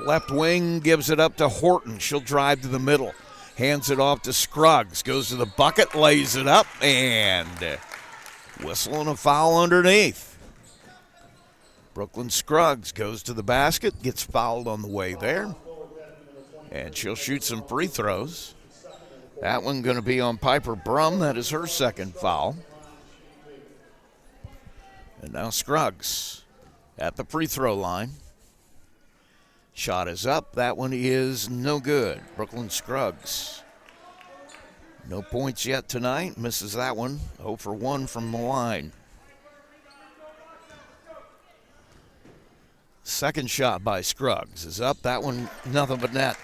Left wing gives it up to Horton. She'll drive to the middle. Hands it off to Scruggs. Goes to the bucket. Lays it up. And whistle and a foul underneath. Brooklyn Scruggs goes to the basket. Gets fouled on the way there. And she'll shoot some free throws. That one going to be on Piper Brum. That is her 2nd foul. And now Scruggs at the free throw line. Shot is up. That one is no good. Brooklyn Scruggs. No points yet tonight. Misses that one. 0 for 1 from the line. Second shot by Scruggs is up. That one, nothing but net.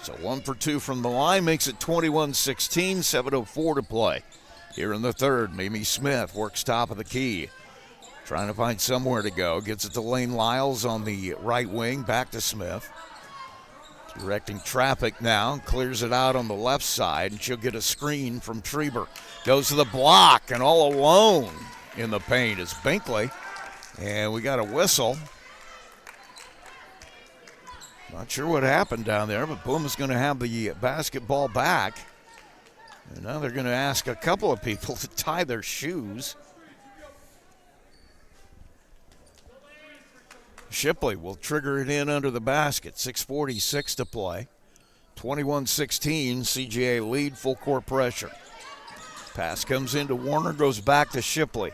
So 1 for 2 from the line makes it 21-16, 7:04 to play. Here in the third, Mimi Smith works top of the key. Trying to find somewhere to go. Gets it to Lane Lyles on the right wing. Back to Smith. Directing traffic now. Clears it out on the left side, and she'll get a screen from Trieber. Goes to the block, and all alone in the paint is Binkley. And we got a whistle. Not sure what happened down there, but Plymouth's going to have the basketball back. And now they're going to ask a couple of people to tie their shoes. Shipley will trigger it in under the basket. 6:46 to play. 21-16, CGA lead, full court pressure. Pass comes into Warner, goes back to Shipley.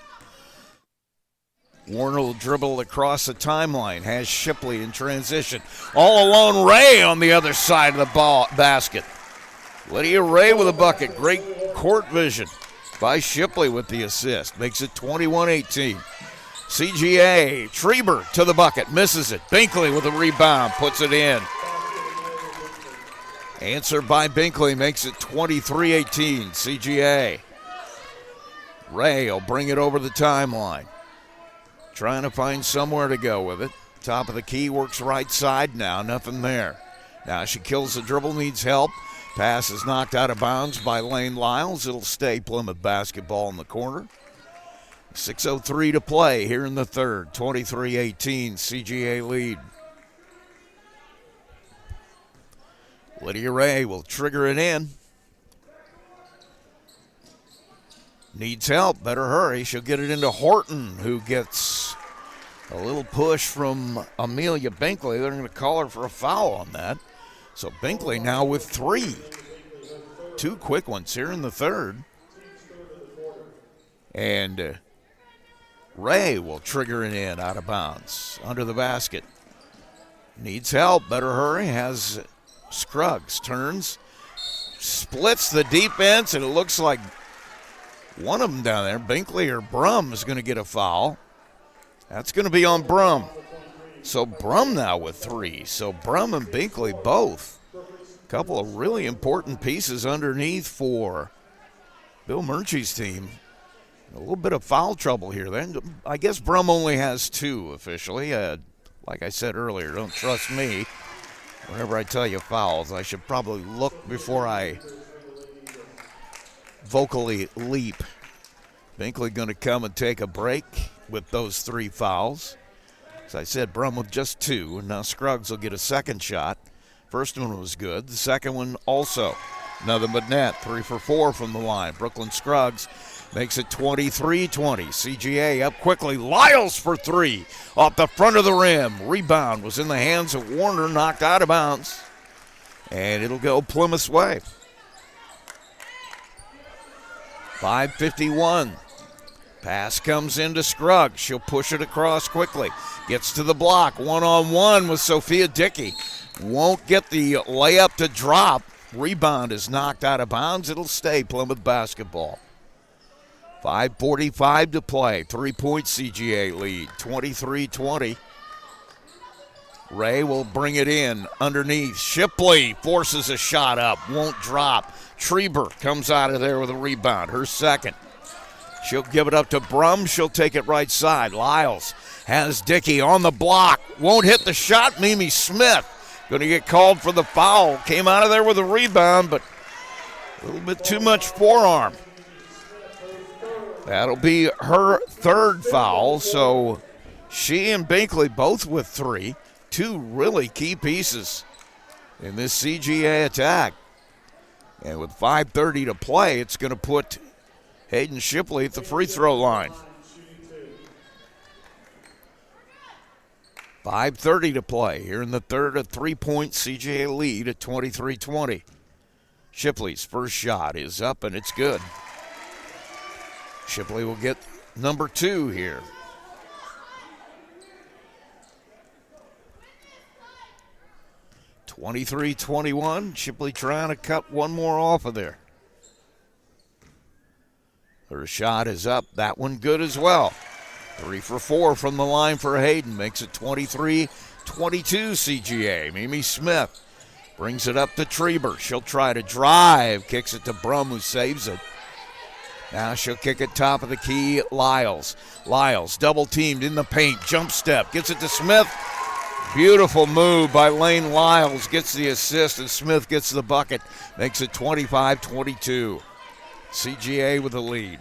Warner will dribble across the timeline, has Shipley in transition. All alone, Ray on the other side of the basket. Lydia Ray with a bucket. Great court vision by Shipley with the assist. Makes it 21-18. CGA, Trieber to the bucket, misses it. Binkley with a rebound, puts it in. Answer by Binkley makes it 23-18, CGA. Ray will bring it over the timeline. Trying to find somewhere to go with it. Top of the key, works right side now, nothing there. Now she kills the dribble, needs help. Pass is knocked out of bounds by Lane Lyles. It'll stay Plymouth basketball in the corner. 6:03 to play here in the third. 23-18, CGA lead. Lydia Ray will trigger it in. Needs help, better hurry. She'll get it into Horton, who gets a little push from Amelia Binkley. They're going to call her for a foul on that. So Binkley now with 3. 2 quick ones here in the third. And Ray will trigger it in out of bounds under the basket. needs help. Better hurry. Has Scruggs. Turns. Splits the defense, and it looks like one of them down there, Binkley or Brum, is going to get a foul. That's going to be on Brum. So Brum now with 3. So Brum and Binkley both. A couple of really important pieces underneath for Bill Murchie's team. A little bit of foul trouble here. Then I guess Brum only has 2 officially. Like I said earlier, don't trust me. Whenever I tell you fouls, I should probably look before I vocally leap. Binkley going to come and take a break with those 3 fouls. As I said, Brum with just 2, and now Scruggs will get a second shot. First one was good. The second one also. Nothing but net. 3 for 4 from the line. Brooklyn Scruggs makes it 23-20. CGA up quickly. Lyles for 3 off the front of the rim. Rebound was in the hands of Warner, knocked out of bounds. And it'll go Plymouth's way. 5:51. Pass comes into Scruggs. She'll push it across quickly. Gets to the block. One-on-one with Sophia Dickey. Won't get the layup to drop. Rebound is knocked out of bounds. It'll stay Plymouth basketball. 5:45 to play. 3-point CGA lead. 23-20. Ray will bring it in underneath. Shipley forces a shot up. Won't drop. Trieber comes out of there with a rebound. Her second. She'll give it up to Brum. She'll take it right side. Lyles has Dickey on the block. Won't hit the shot. Mimi Smith going to get called for the foul. Came out of there with a rebound, but a little bit too much forearm. That'll be her 3rd foul. So she and Binkley both with 3. 2 really key pieces in this CGA attack. And with 5:30 to play, it's going to put Hayden Shipley at the free throw line. 5:30 to play here in the third. A 3-point CGA lead at 23-20. Shipley's first shot is up, and it's good. Shipley will get number 2 here. (23-21). Shipley trying to cut one more off of there. Her shot is up. That one good as well. 3 for 4 from the line for Hayden. Makes it 23-22 CGA. Mimi Smith brings it up to Trieber. She'll try to drive. Kicks it to Brum, who saves it. Now she'll kick it top of the key. Lyles. Lyles double teamed in the paint. Jump step. Gets it to Smith. Beautiful move by Lane Lyles. Gets the assist, and Smith gets the bucket. Makes it 25-22. CGA with the lead.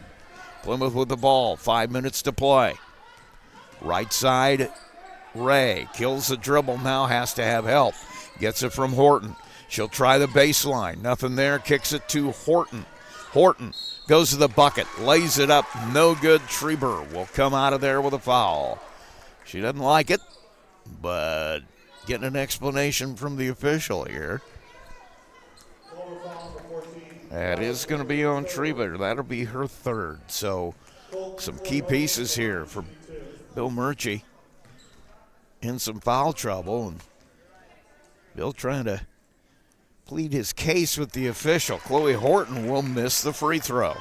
Plymouth with the ball. 5 minutes to play. Right side, Ray kills the dribble. Now has to have help. Gets it from Horton. She'll try the baseline. Nothing there. Kicks it to Horton. Horton goes to the bucket. Lays it up. No good. Trieber will come out of there with a foul. She doesn't like it, but getting an explanation from the official here. That is going to be on Trieber. That'll be her 3rd. So some key pieces here for Bill Murchie in some foul trouble. And Bill trying to plead his case with the official. Chloe Horton will miss the free throw.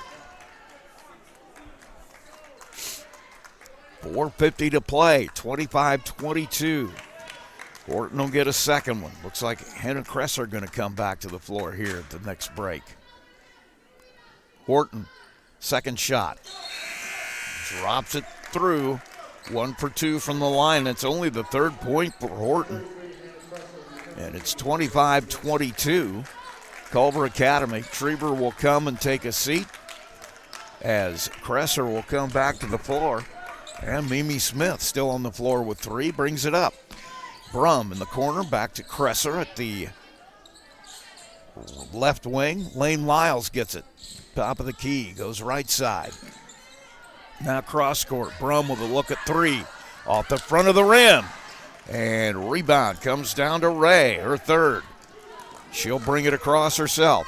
4:50 to play. 25-22. Horton will get a second one. Looks like Hannah Kresser going to come back to the floor here at the next break. Horton, second shot. Drops it through. 1 for 2 from the line. That's only the 3rd point for Horton. And it's 25-22. Culver Academy. Trieber will come and take a seat as Kresser will come back to the floor. And Mimi Smith still on the floor with 3. Brings it up. Brum in the corner. Back to Kresser at the left wing. Lane Lyles gets it. Top of the key. Goes right side. Now cross court. Brum with a look at 3. Off the front of the rim. And rebound comes down to Ray, her 3rd. She'll bring it across herself.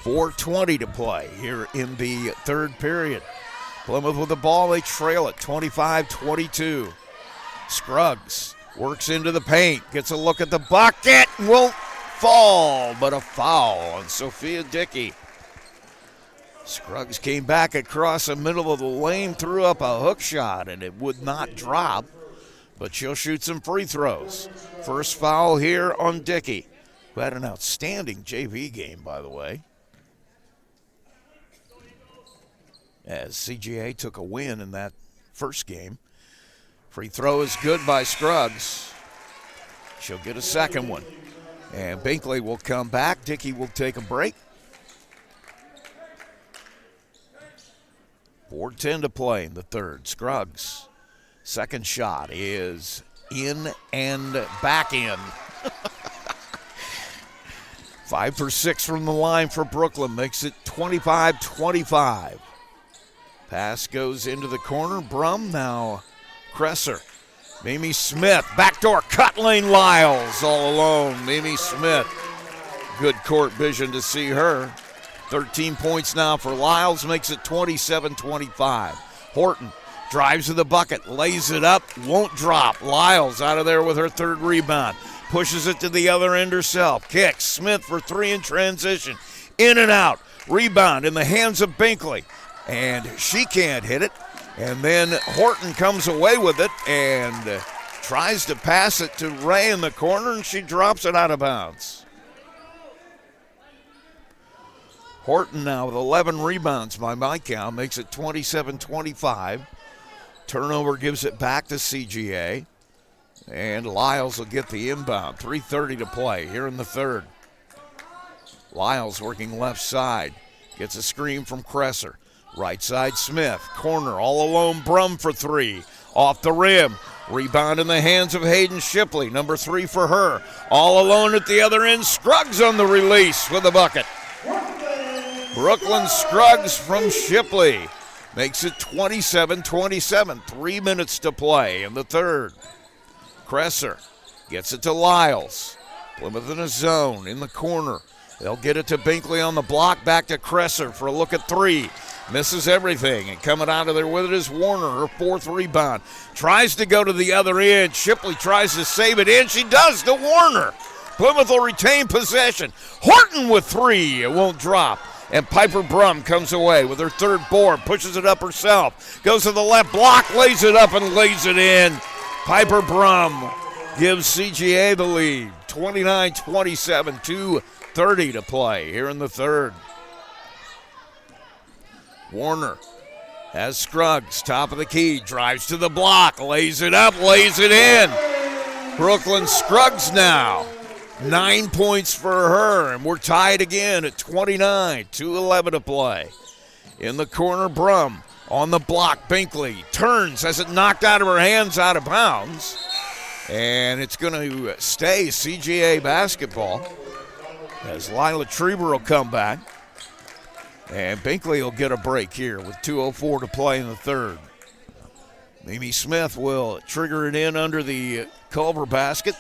4:20 to play here in the 3rd period. Plymouth with the ball. They trail it 25-22. Scruggs works into the paint, gets a look at the bucket, won't fall, but a foul on Sophia Dickey. Scruggs came back across the middle of the lane, threw up a hook shot, and it would not drop, but she'll shoot some free throws. First foul here on Dickey, who had an outstanding JV game, by the way, as CGA took a win in that first game. Free throw is good by Scruggs. She'll get a second one. And Binkley will come back. Dickey will take a break. 4:10 to play in the third. Scruggs, second shot is in and back in. 5 for 6 from the line for Brooklyn, makes it 25-25. Pass goes into the corner. Brum, now Cresser. Mimi Smith, backdoor cut lane. Lyles all alone. Mimi Smith, good court vision to see her. 13 points now for Lyles, makes it 27-25. Horton drives to the bucket, lays it up, won't drop. Lyles out of there with her third rebound. Pushes it to the other end herself. Kicks. Smith for three in transition. In and out. Rebound in the hands of Binkley. And she can't hit it. And then Horton comes away with it and tries to pass it to Ray in the corner, and she drops it out of bounds. Horton now with 11 rebounds by my count, makes it 27-25. Turnover gives it back to CGA. And Lyles will get the inbound. 3:30 to play here in the third. Lyles working left side. Gets a screen from Cresser. Right side Smith. Corner all alone. Brum for three. Off the rim. Rebound in the hands of Hayden Shipley. Number 3 for her. All alone at the other end. Scruggs on the release with a bucket. Brooklyn Scruggs from Shipley. Makes it 27-27. 3 minutes to play in the third. Cresser gets it to Lyles. Plymouth in a zone in the corner. They'll get it to Binkley on the block. Back to Cresser for a look at three. Misses everything, and coming out of there with it is Warner, her fourth rebound. Tries to go to the other end. Shipley tries to save it in. She does to Warner. Plymouth will retain possession. Horton with three. It won't drop. And Piper Brum comes away with her third board, pushes it up herself. Goes to the left block, lays it up and lays it in. Piper Brum gives CGA the lead. 29-27, 2:30 to play here in the third. Warner has Scruggs, top of the key, drives to the block, lays it up, lays it in. Brooklyn Scruggs now. 9 points for her, and we're tied again at 29, 2:11 to play. In the corner, Brum on the block. Binkley turns, has it knocked out of her hands, out of bounds. And it's going to stay CGA basketball as Lila Trieber will come back. And Binkley will get a break here with 2:04 to play in the third. Mimi Smith will trigger it in under the Culver basket.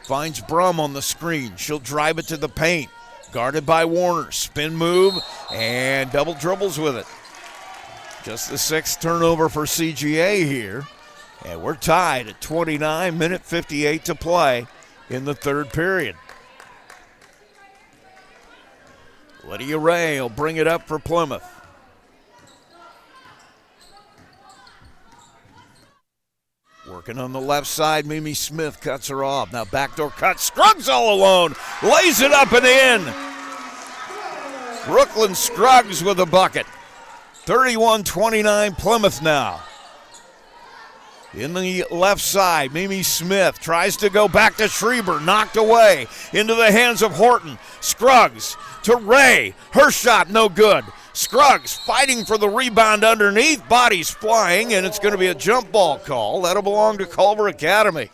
Finds Brum on the screen. She'll drive it to the paint. Guarded by Warner. Spin move and double dribbles with it. Just the sixth turnover for CGA here. And we're tied at 29, minute 58 to play in the third period. Lydia Ray will bring it up for Plymouth. Working on the left side, Mimi Smith cuts her off. Now backdoor cut, Scruggs all alone, lays it up and in. Brooklyn Scruggs with a bucket. 31-29 Plymouth now. In the left side, Mimi Smith tries to go back to Schreiber, knocked away into the hands of Horton. Scruggs to Ray, her shot no good. Scruggs fighting for the rebound underneath, bodies flying, and it's going to be a jump ball call. That'll belong to Culver Academy.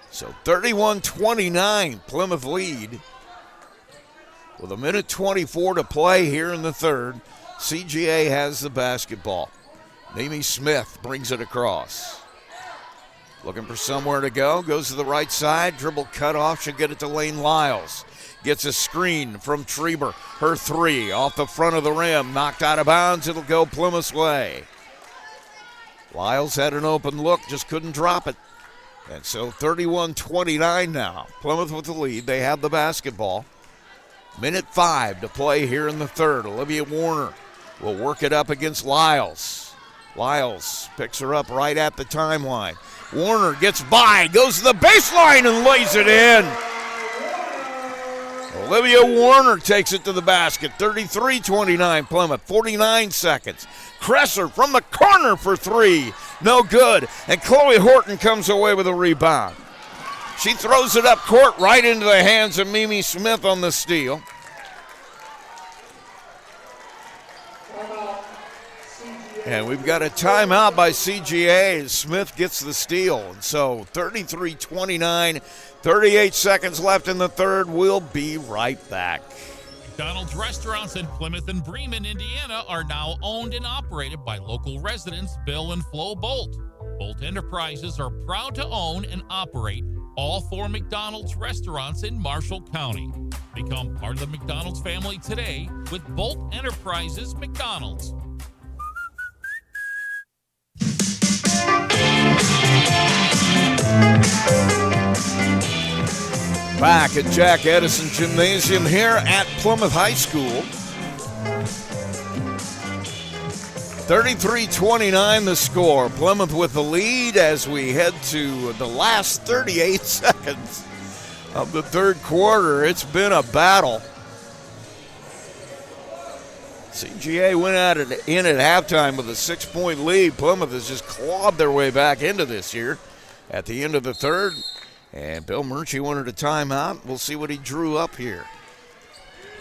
So 31-29, Plymouth lead. With a minute 24 to play here in the third, CGA has the basketball. Mimi Smith brings it across. Looking for somewhere to go, goes to the right side, dribble cut off, should get it to Lane Lyles. gets a screen from Trieber. Her three off the front of the rim, knocked out of bounds. It'll go Plymouth's way. Lyles had an open look, just couldn't drop it. And so 31-29 now. Plymouth with the lead. They have the basketball. Minute 5 to play here in the third. Olivia Warner will work it up against Lyles. Lyles picks her up right at the timeline. Warner gets by, goes to the baseline and lays it in. Olivia Warner takes it to the basket. 33-29 Plymouth, 49 seconds. Kresser from the corner for three. No good. And Chloe Horton comes away with a rebound. She throws it up court right into the hands of Mimi Smith on the steal. And we've got a timeout by CGA as Smith gets the steal. And so 33-29, 38 seconds left in the third. We'll be right back. McDonald's restaurants in Plymouth and Bremen, Indiana are now owned and operated by local residents Bill and Flo Bolt. Bolt Enterprises are proud to own and operate all 4 McDonald's restaurants in Marshall County. Become part of the McDonald's family today with Bolt Enterprises McDonald's. Back at Jack Edison Gymnasium here at Plymouth High School. 33-29 the score. Plymouth with the lead as we head to the last 38 seconds of the third quarter. It's been a battle. CGA went at it in at halftime with a 6-point lead. Plymouth has just clawed their way back into this here at the end of the third. And Bill Murchie wanted a timeout. We'll see what he drew up here.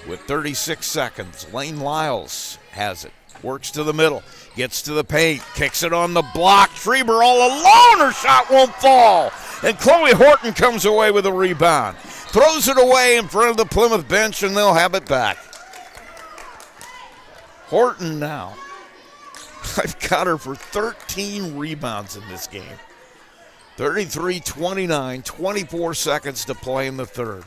With 36 seconds, Lane Lyles has it. Works to the middle, gets to the paint, kicks it on the block. Trieber all alone, her shot won't fall. And Chloe Horton comes away with a rebound. Throws it away in front of the Plymouth bench, and they'll have it back. Horton now. I've got her for 13 rebounds in this game. 33-29, 24 seconds to play in the third.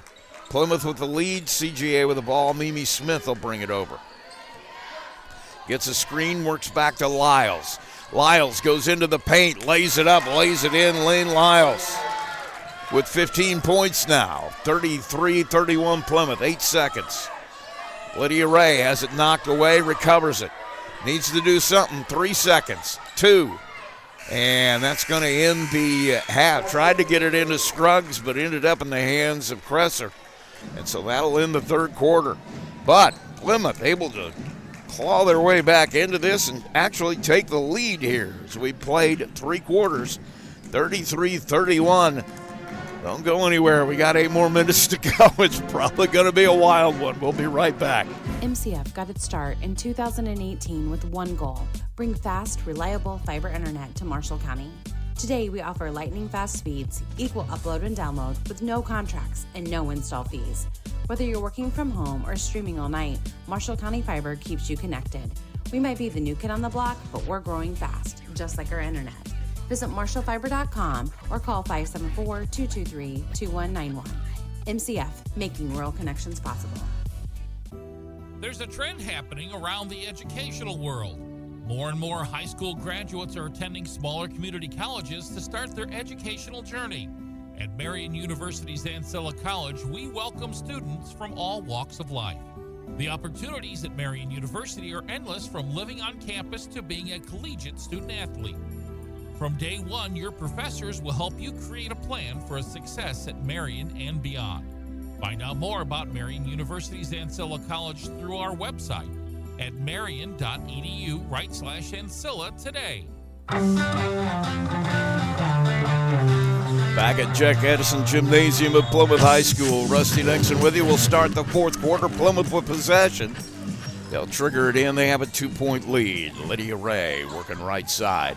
Plymouth with the lead, CGA with the ball. Mimi Smith will bring it over. Gets a screen, works back to Lyles. Lyles goes into the paint, lays it up, lays it in. Lane Lyles with 15 points now. 33-31 Plymouth, 8 seconds. Lydia Ray has it knocked away, recovers it. Needs to do something, 3 seconds, 2. And that's going to end the half. Tried to get it into Scruggs, but ended up in the hands of Kresser. And so that'll end the third quarter. But Plymouth able to claw their way back into this and actually take the lead here as we played 3 quarters, 33-31. Don't go anywhere. We got 8 more minutes to go. It's probably going to be a wild one. We'll be right back. MCF got its start in 2018 with one goal: bring fast, reliable fiber internet to Marshall County. Today, we offer lightning-fast speeds, equal upload and download with no contracts and no install fees. Whether you're working from home or streaming all night, Marshall County Fiber keeps you connected. We might be the new kid on the block, but we're growing fast, just like our internet. Visit marshallfiber.com or call 574-223-2191. MCF, making rural connections possible. There's a trend happening around the educational world. More and more high school graduates are attending smaller community colleges to start their educational journey. At Marian University's Ancilla College, we welcome students from all walks of life. The opportunities at Marian University are endless, from living on campus to being a collegiate student athlete. From day one, your professors will help you create a plan for a success at Marian and beyond. Find out more about Marian University's Ancilla College through our website at marian.edu/Ancilla today. Back at Jack Edison Gymnasium at Plymouth High School. Rusty Nixon with you. We'll start the fourth quarter. Plymouth with possession. They'll trigger it in. They have a 2-point lead. Lydia Ray working right side.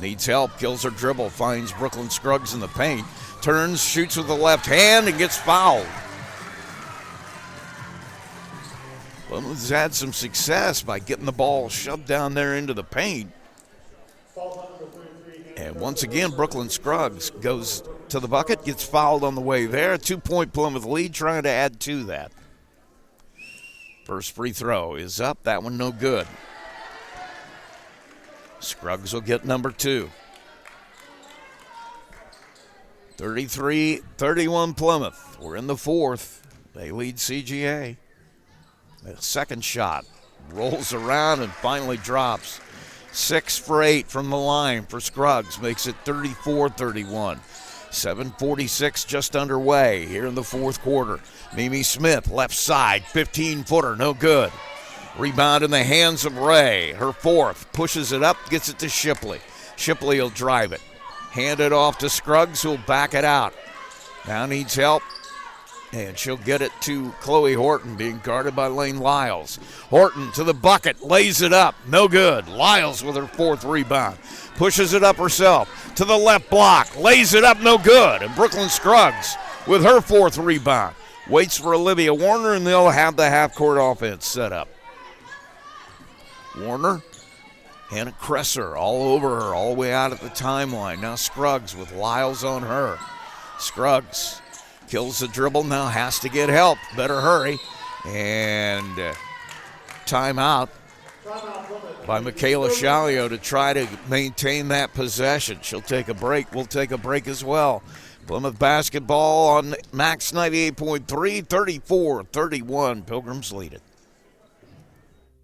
Needs help, kills her dribble, finds Brooklyn Scruggs in the paint. Turns, shoots with the left hand, and gets fouled. Plymouth's had some success by getting the ball shoved down there into the paint. And once again, Brooklyn Scruggs goes to the bucket, gets fouled on the way there. 2-point Plymouth lead, trying to add to that. First free throw is up. That one no good. Scruggs will get number 2. 33-31 Plymouth. We're in the fourth. They lead CGA. The second shot rolls around and finally drops. 6 for 8 from the line for Scruggs. Makes it 34-31. 7:46 just underway here in the fourth quarter. Mimi Smith, left side, 15-footer, no good. Rebound in the hands of Ray. Her fourth, pushes it up, gets it to Shipley. Shipley will drive it. Hand it off to Scruggs, who'll back it out. Now needs help, and she'll get it to Chloe Horton, being guarded by Lane Lyles. Horton to the bucket, lays it up, no good. Lyles with her fourth rebound. Pushes it up herself to the left block, lays it up, no good. And Brooklyn Scruggs with her fourth rebound. Waits for Olivia Warner, and they'll have the half-court offense set up. Warner, Hannah Cresser all over her, all the way out at the timeline. Now Scruggs with Lyles on her. Scruggs kills the dribble, now has to get help. Better hurry. And timeout by Michaela Shalio to try to maintain that possession. She'll take a break. We'll take a break as well. Plymouth basketball on Max 98.3, 34-31. Pilgrims lead it.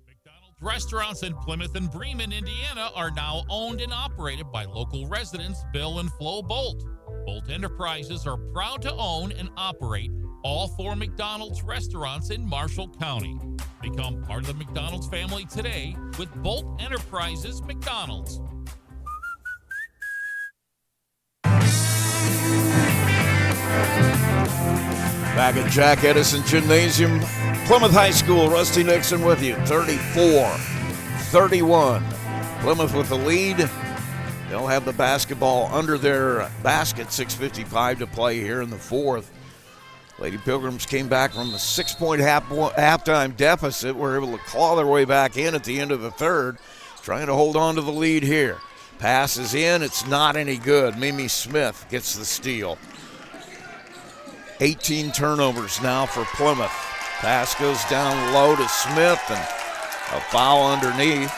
McDonald's restaurants in Plymouth and Bremen, Indiana are now owned and operated by local residents Bill and Flo Bolt. Bolt Enterprises are proud to own and operate all 4 McDonald's restaurants in Marshall County. Become part of the McDonald's family today with Bolt Enterprises McDonald's. Back at Jack Edison Gymnasium, Plymouth High School, Rusty Nixon with you, 34-31. Plymouth with the lead. They'll have the basketball under their basket, 6:55 to play here in the fourth. Lady Pilgrims came back from a 6-point halftime deficit. Were able to claw their way back in at the end of the third, trying to hold on to the lead here. Pass is in. It's not any good. Mimi Smith gets the steal. 18 turnovers now for Plymouth. Pass goes down low to Smith, and a foul underneath.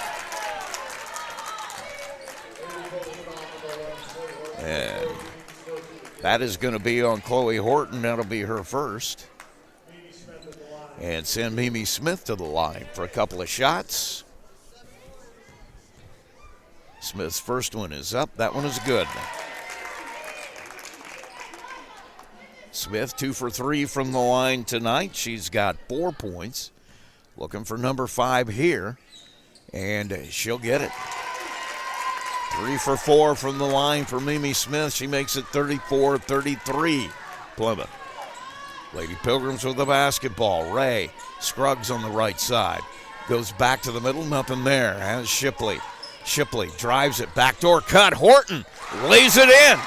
And that is going to be on Chloe Horton. That'll be her first. And send Mimi Smith to the line for a couple of shots. Smith's first one is up. That one is good. Smith 2 for 3 from the line tonight. She's got 4 points. Looking for number 5 here. And she'll get it. 3 for 4 from the line for Mimi Smith. She makes it 34-33 Plymouth. Lady Pilgrims with the basketball. Ray Scruggs on the right side. Goes back to the middle. Nothing there. Has Shipley. Shipley drives it. Backdoor cut. Horton lays it in.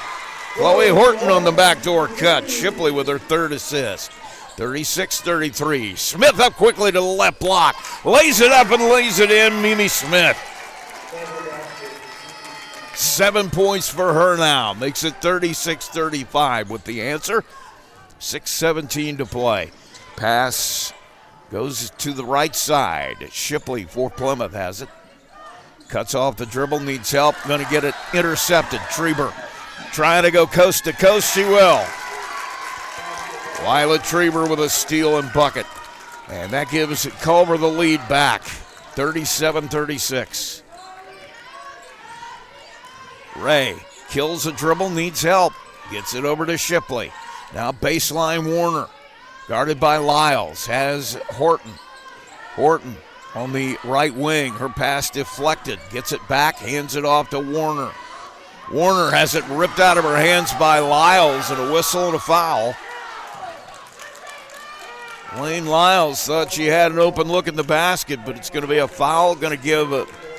Chloe Horton on the backdoor cut. Shipley with her third assist. 36-33. Smith up quickly to the left block. Lays it up and lays it in. Mimi Smith. 7 points for her now. Makes it 36-35 with the answer. 6:17 to play. Pass goes to the right side. Shipley for Plymouth has it. Cuts off the dribble, needs help. Going to get it intercepted. Trieber trying to go coast to coast. She will. Lila Trieber with a steal and bucket. And that gives Culver the lead back. 37-36. Ray kills a dribble, needs help. Gets it over to Shipley. Now baseline Warner. Guarded by Lyles. Has Horton. Horton on the right wing. Her pass deflected. Gets it back. Hands it off to Warner. Warner has it ripped out of her hands by Lyles, and a whistle and a foul. Lane Lyles thought she had an open look in the basket, but it's going to be a foul. Going to give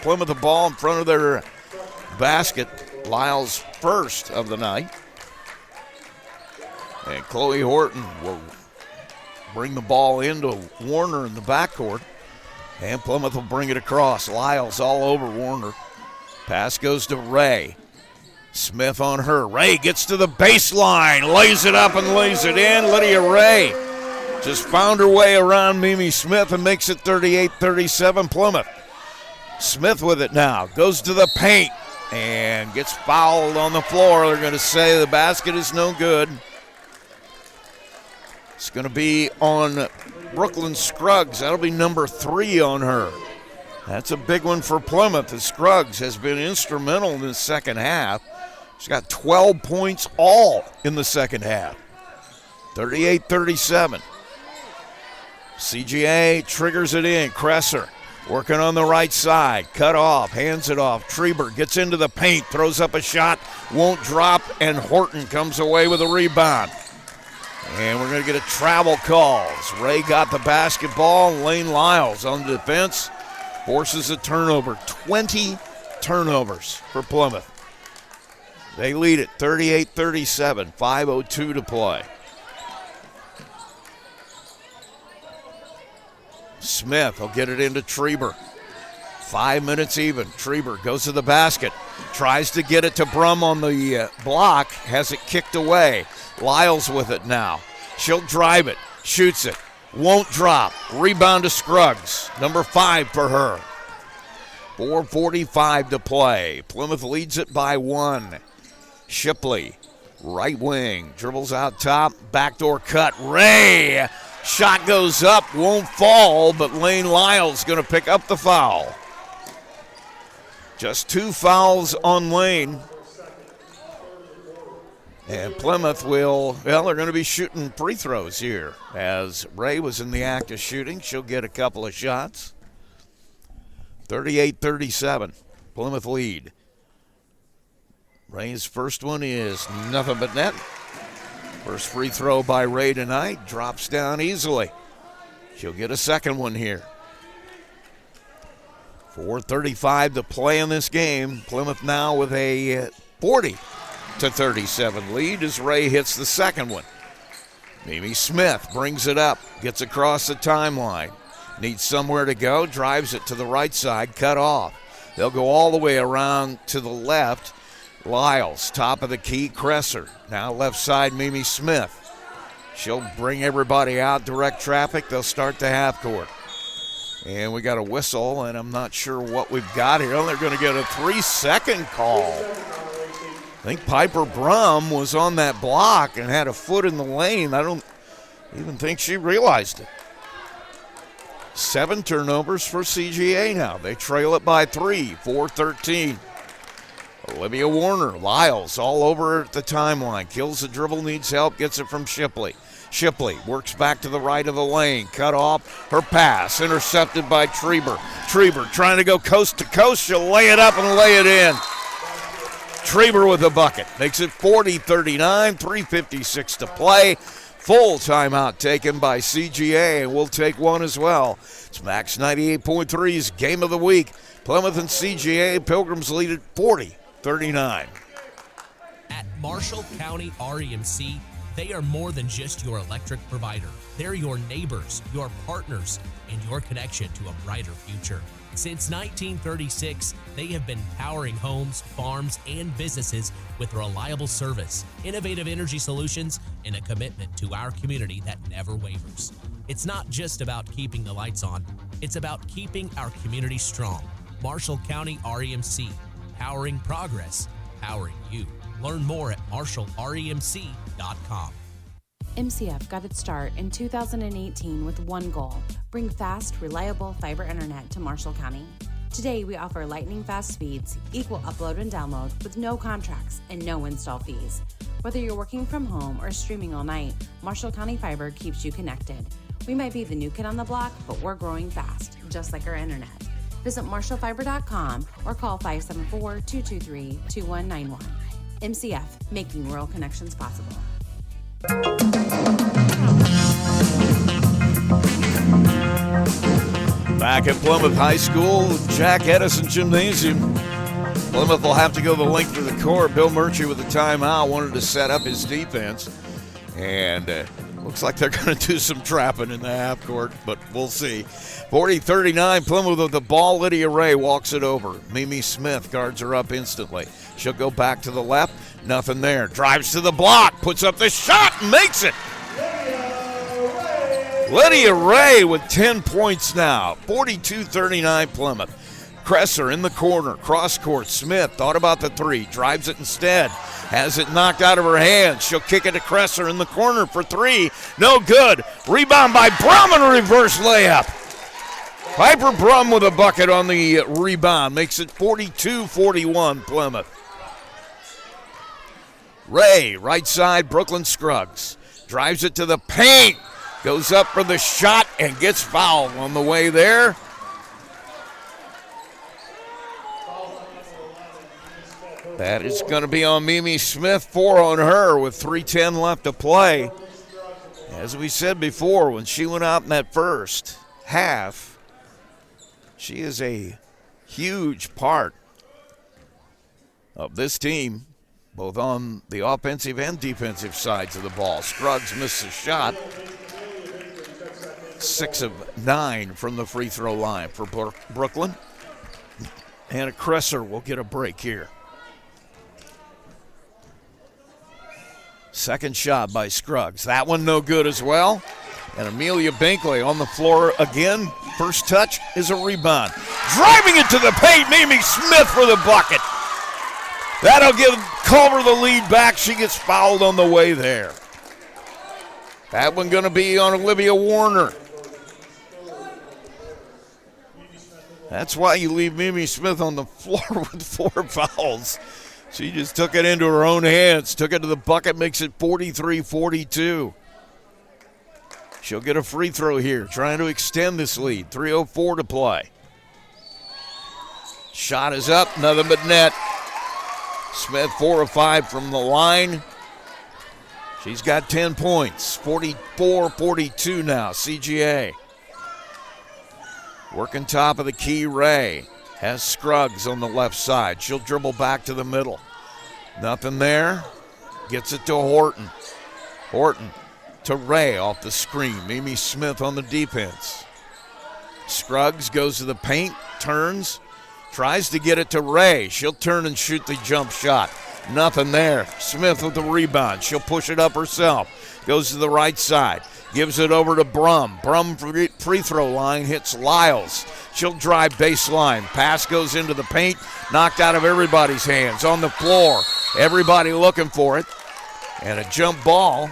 Plymouth the ball in front of their basket. Lyles' first of the night. And Chloe Horton will bring the ball into Warner in the backcourt. And Plymouth will bring it across. Lyles all over Warner. Pass goes to Ray. Smith on her. Ray gets to the baseline, lays it up and lays it in. Lydia Ray just found her way around Mimi Smith and makes it 38-37 Plymouth. Smith with it now, goes to the paint and gets fouled on the floor. They're going to say the basket is no good. It's going to be on Brooklyn Scruggs. That'll be number 3 on her. That's a big one for Plymouth, as Scruggs has been instrumental in the second half. She's got 12 points all in the second half. 38-37. CGA triggers it in. Kresser working on the right side. Cut off, hands it off. Trieber gets into the paint, throws up a shot, won't drop, and Horton comes away with a rebound. And we're going to get a travel call. Ray got the basketball. Lane Lyles on the defense forces a turnover. 20 turnovers for Plymouth. They lead it 38-37, 5:02 to play. Smith will get it into Trieber. 5 minutes even. Trieber goes to the basket, tries to get it to Brum on the block, has it kicked away. Lyles with it now. She'll drive it, shoots it, won't drop. Rebound to Scruggs, number 5 for her. 4:45 to play. Plymouth leads it by 1. Shipley, right wing, dribbles out top, backdoor cut. Ray, shot goes up, won't fall, but Lane Lyles going to pick up the foul. Just 2 fouls on Lane. And Plymouth they're going to be shooting free throws here. As Ray was in the act of shooting, she'll get a couple of shots. 38-37, Plymouth lead. Ray's first one is nothing but net. First free throw by Ray tonight, drops down easily. She'll get a second one here. 4:35 to play in this game. Plymouth now with a 40-37 lead as Ray hits the second one. Mimi Smith brings it up, gets across the timeline. Needs somewhere to go, drives it to the right side, cut off. They'll go all the way around to the left. Lyles, top of the key, Kresser. Now left side, Mimi Smith. She'll bring everybody out, direct traffic. They'll start the half court. And we got a whistle, and I'm not sure what we've got here. They're going to get a 3-second call. I think Piper Brum was on that block and had a foot in the lane. I don't even think she realized it. 7 turnovers for CGA now. They trail it by 3, 4-13. Olivia Warner, Lyles all over at the timeline. Kills the dribble, needs help, gets it from Shipley. Shipley works back to the right of the lane. Cut off her pass, intercepted by Trieber. Trieber trying to go coast to coast. She'll lay it up and lay it in. Trieber with a bucket. Makes it 40-39, 3:56 to play. Full timeout taken by CGA, and we'll take one as well. It's Max 98.3's Game of the Week. Plymouth and CGA, Pilgrims lead at 40-39. At Marshall County REMC, they are more than just your electric provider. They're your neighbors, your partners, and your connection to a brighter future. Since 1936, they have been powering homes, farms, and businesses with reliable service, innovative energy solutions, and a commitment to our community that never wavers. It's not just about keeping the lights on, it's about keeping our community strong. Marshall County REMC, powering progress, powering you. Learn more at marshallremc.com. MCF got its start in 2018 with one goal: bring fast, reliable fiber internet to Marshall County. Today, we offer lightning fast speeds, equal upload and download with no contracts and no install fees. Whether you're working from home or streaming all night, Marshall County Fiber keeps you connected. We might be the new kid on the block, but we're growing fast, just like our internet. Visit marshallfiber.com or call 574-223-2191. MCF, making rural connections possible. Back at Plymouth High School, Jack Edison Gymnasium. Plymouth will have to go the length of the court. Bill Murchie with the timeout wanted to set up his defense. And Looks like they're going to do some trapping in the half court, but we'll see. 40-39, Plymouth with the ball. Lydia Ray walks it over. Mimi Smith guards her up instantly. She'll go back to the left. Nothing there. Drives to the block. Puts up the shot and makes it. Lydia Ray with 10 points now. 42-39 Plymouth. Kresser in the corner. Cross court. Smith thought about the three. Drives it instead. Has it knocked out of her hands. She'll kick it to Kresser in the corner for three. No good. Rebound by Brum and a reverse layup. Piper Brum with a bucket on the rebound. Makes it 42-41 Plymouth. Ray, right side, Brooklyn Scruggs. Drives it to the paint. Goes up for the shot and gets fouled on the way there. That is going to be on Mimi Smith, 4 on her with 3:10 left to play. As we said before, when she went out in that first half, she is a huge part of this team, both on the offensive and defensive sides of the ball. Scruggs missed a shot. 6 of 9 from the free throw line for Brooklyn. Hannah Kresser will get a break here. Second shot by Scruggs. That one no good as well. And Amelia Binkley on the floor again. First touch is a rebound. Driving it to the paint, Mimi Smith for the bucket. That'll give Culver the lead back. She gets fouled on the way there. That one going to be on Olivia Warner. That's why you leave Mimi Smith on the floor with 4 fouls. She just took it into her own hands, took it to the bucket, makes it 43-42. She'll get a free throw here, trying to extend this lead. 3:04 to play. Shot is up, nothing but net. Smith 4 of 5 from the line. She's got 10 points, 44-42 now, CGA. Working top of the key, Ray. Has Scruggs on the left side. She'll dribble back to the middle. Nothing there. Gets it to Horton. Horton to Ray off the screen. Mimi Smith on the defense. Scruggs goes to the paint, turns, tries to get it to Ray. She'll turn and shoot the jump shot. Nothing there. Smith with the rebound. She'll push it up herself. Goes to the right side. Gives it over to Brum. Brum free throw line hits Lyles. She'll drive baseline. Pass goes into the paint. Knocked out of everybody's hands. On the floor. Everybody looking for it. And a jump ball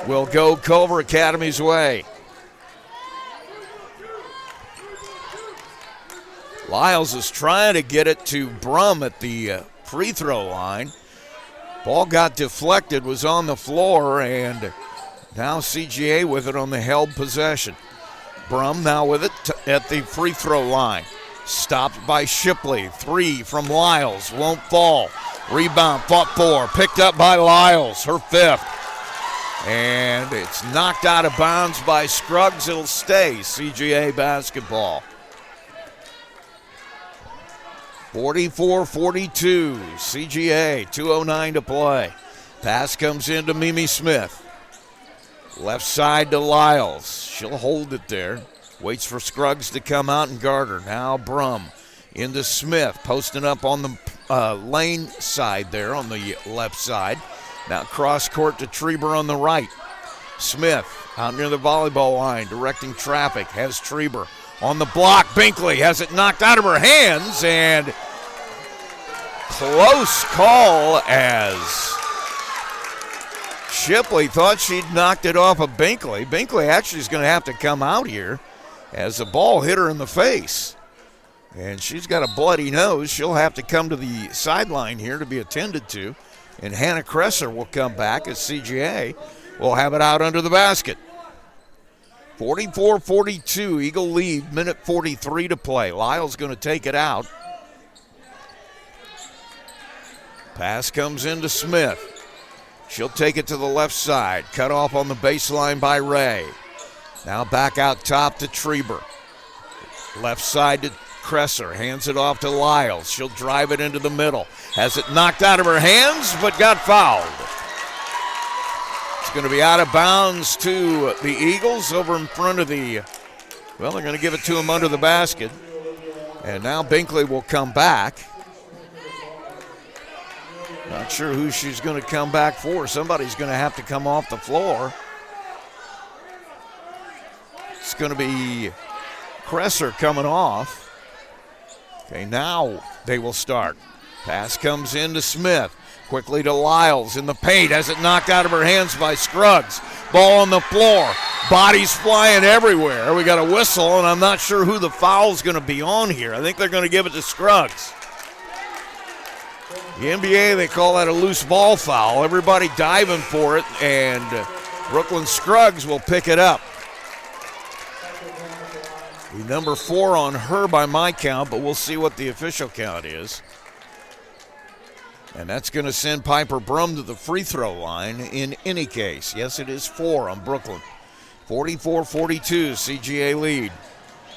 will go Culver Academy's way. Lyles is trying to get it to Brum at the free throw line. Ball got deflected, was on the floor, and now CGA with it on the held possession. Brum now with it at the free throw line. Stopped by Shipley. 3 from Lyles. Won't fall. Rebound fought for. Picked up by Lyles. Her 5th. And it's knocked out of bounds by Scruggs. It'll stay CGA basketball. 44-42. CGA. 2:09 to play. Pass comes into Mimi Smith. Left side to Lyles. She'll hold it there. Waits for Scruggs to come out and guard her. Now Brum into Smith. Posting up on the lane side there on the left side. Now cross court to Treber on the right. Smith out near the volleyball line directing traffic. Has Treber on the block. Binkley has it knocked out of her hands. And close call as Shipley thought she'd knocked it off of Binkley. Binkley actually is going to have to come out here as the ball hit her in the face. And she's got a bloody nose. She'll have to come to the sideline here to be attended to. And Hannah Kresser will come back as CGA will have it out under the basket. 44-42, Eagle lead, minute 43 to play. Lyle's going to take it out. Pass comes into Smith. She'll take it to the left side. Cut off on the baseline by Ray. Now back out top to Treber. Left side to Kresser. Hands it off to Lyles. She'll drive it into the middle. Has it knocked out of her hands, but got fouled. It's going to be out of bounds to the Eagles over in front of the, well, they're going to give it to him under the basket. And now Binkley will come back. Not sure who she's going to come back for. Somebody's going to have to come off the floor. It's going to be Cresser coming off. Okay, now they will start. Pass comes in to Smith. Quickly to Lyles in the paint. Has it knocked out of her hands by Scruggs. Ball on the floor. Bodies flying everywhere. We got a whistle, and I'm not sure who the foul's going to be on here. I think they're going to give it to Scruggs. The NBA, they call that a loose ball foul. Everybody diving for it, and Brooklyn Scruggs will pick it up. The number 4 on her by my count, but we'll see what the official count is. And that's going to send Piper Brum to the free throw line in any case. Yes, it is 4 on Brooklyn. 44-42, CGA lead.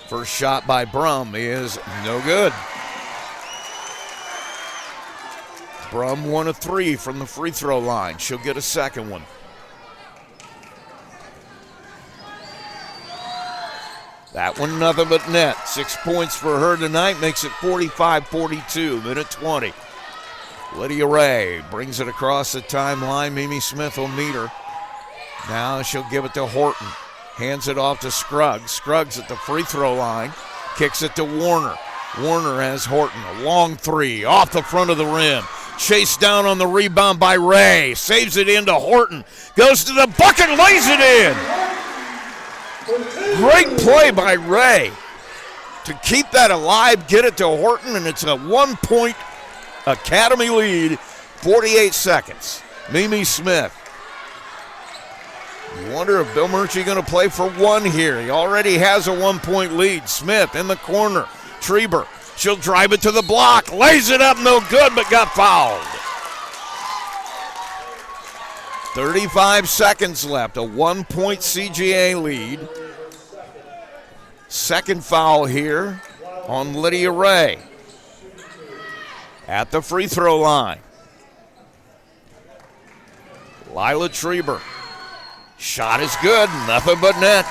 First shot by Brum is no good. Brum 1 of 3 from the free throw line. She'll get a second one. That one nothing but net. 6 points for her tonight, makes it 45-42, minute 20. Lydia Ray brings it across the timeline. Mimi Smith will meet her. Now she'll give it to Horton. Hands it off to Scruggs. Scruggs at the free throw line. Kicks it to Warner. Warner has Horton. A long 3 off the front of the rim. Chased down on the rebound by Ray. Saves it into Horton. Goes to the bucket, lays it in. Great play by Ray to keep that alive, get it to Horton, and it's a 1-point Academy lead, 48 seconds. Mimi Smith. You wonder if Bill Murchie going to play for 1 here. He already has a 1-point lead. Smith in the corner. Trieber. She'll drive it to the block. Lays it up, no good, but got fouled. 35 seconds left. A 1-point CGA lead. Second foul here on Lydia Ray. At the free throw line. Lila Trieber. Shot is good, nothing but net.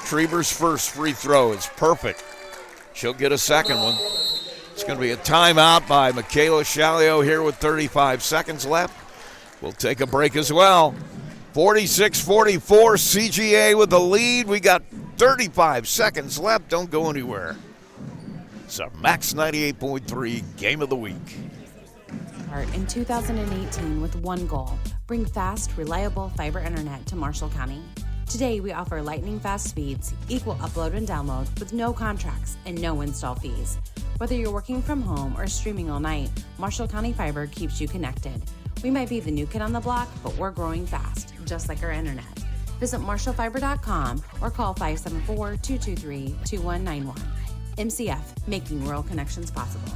Trieber's first free throw is perfect. She'll get a second one. It's going to be a timeout by Michaela Shalio here with 35 seconds left. We'll take a break as well. 46-44, CGA with the lead. We got 35 seconds left. Don't go anywhere. It's our Max 98.3 Game of the Week. In 2018 with one goal, bring fast, reliable fiber internet to Marshall County. Today we offer lightning fast speeds, equal upload and download with no contracts and no install fees. Whether you're working from home or streaming all night, Marshall County Fiber keeps you connected. We might be the new kid on the block, but we're growing fast, just like our internet. Visit marshallfiber.com or call 574-223-2191. MCF, making rural connections possible.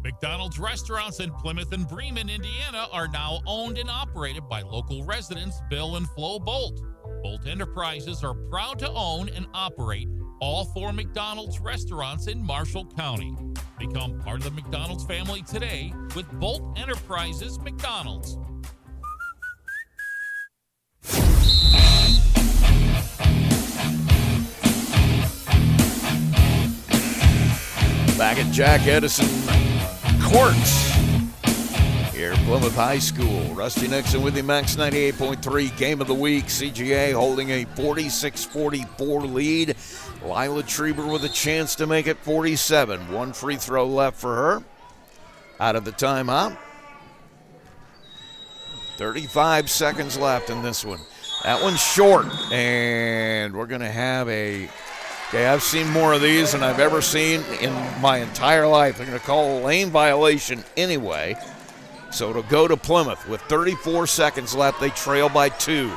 McDonald's restaurants in Plymouth and Bremen, Indiana are now owned and operated by local residents Bill and Flo Bolt. Bolt Enterprises are proud to own and operate all 4 McDonald's restaurants in Marshall County. Become part of the McDonald's family today with Bolt Enterprises McDonald's. Back at Jack Edison Courts here at Plymouth High School. Rusty Nixon with you, Max 98.3 Game of the Week. CGA holding a 46-44 lead. Lila Trieber with a chance to make it 47. 1 free throw left for her. Out of the timeout. 35 seconds left in this one. That one's short, and we're going to have a... Okay, I've seen more of these than I've ever seen in my entire life. They're going to call a lane violation anyway. So it'll go to Plymouth with 34 seconds left. They trail by 2.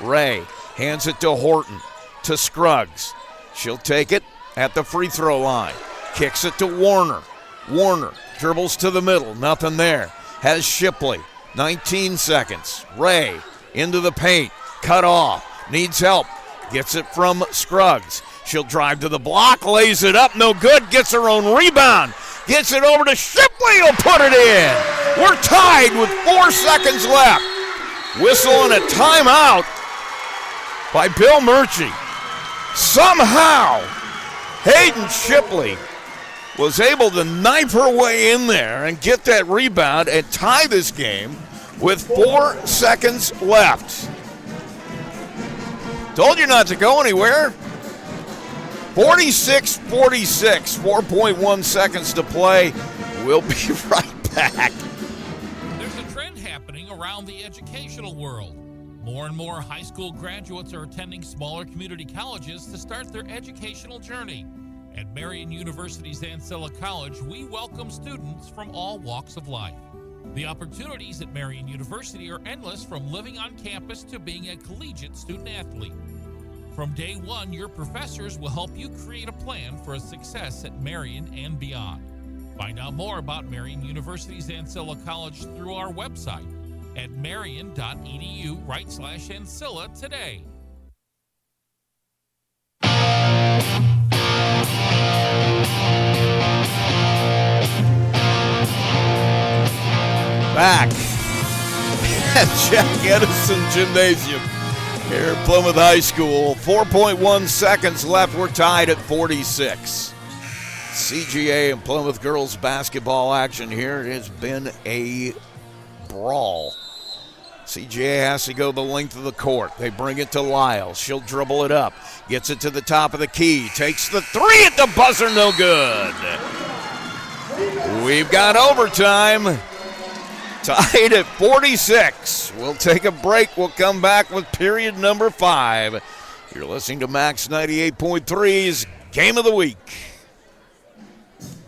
Ray hands it to Horton, to Scruggs. She'll take it at the free throw line. Kicks it to Warner. Warner dribbles to the middle. Nothing there. Has Shipley. 19 seconds. Ray into the paint. Cut off. Needs help. Gets it from Scruggs. She'll drive to the block, lays it up, no good, gets her own rebound. Gets it over to Shipley, who'll put it in. We're tied with 4 seconds left. Whistle and a timeout by Bill Murchie. Somehow, Hayden Shipley was able to knife her way in there and get that rebound and tie this game with 4 seconds left. Told you not to go anywhere. 46-46, 4.1 seconds to play. We'll be right back. There's a trend happening around the educational world. More and more high school graduates are attending smaller community colleges to start their educational journey. At Marian University's Ancilla College, we welcome students from all walks of life. The opportunities at Marian University are endless, from living on campus to being a collegiate student athlete. From day one, your professors will help you create a plan for a success at Marian and beyond. Find out more about Marian University's Ancilla College through our website at marian.edu/Ancilla today. Back at Jack Edison Gymnasium here at Plymouth High School. 4.1 seconds left. We're tied at 46. CGA and Plymouth girls basketball action here. It has been a brawl. CGA has to go the length of the court. They bring it to Lyles. She'll dribble it up. Gets it to the top of the key. Takes the three at the buzzer. No good. We've got overtime. Tied at 46. We'll take a break. We'll come back with period number 5. You're listening to Max 98.3's Game of the Week.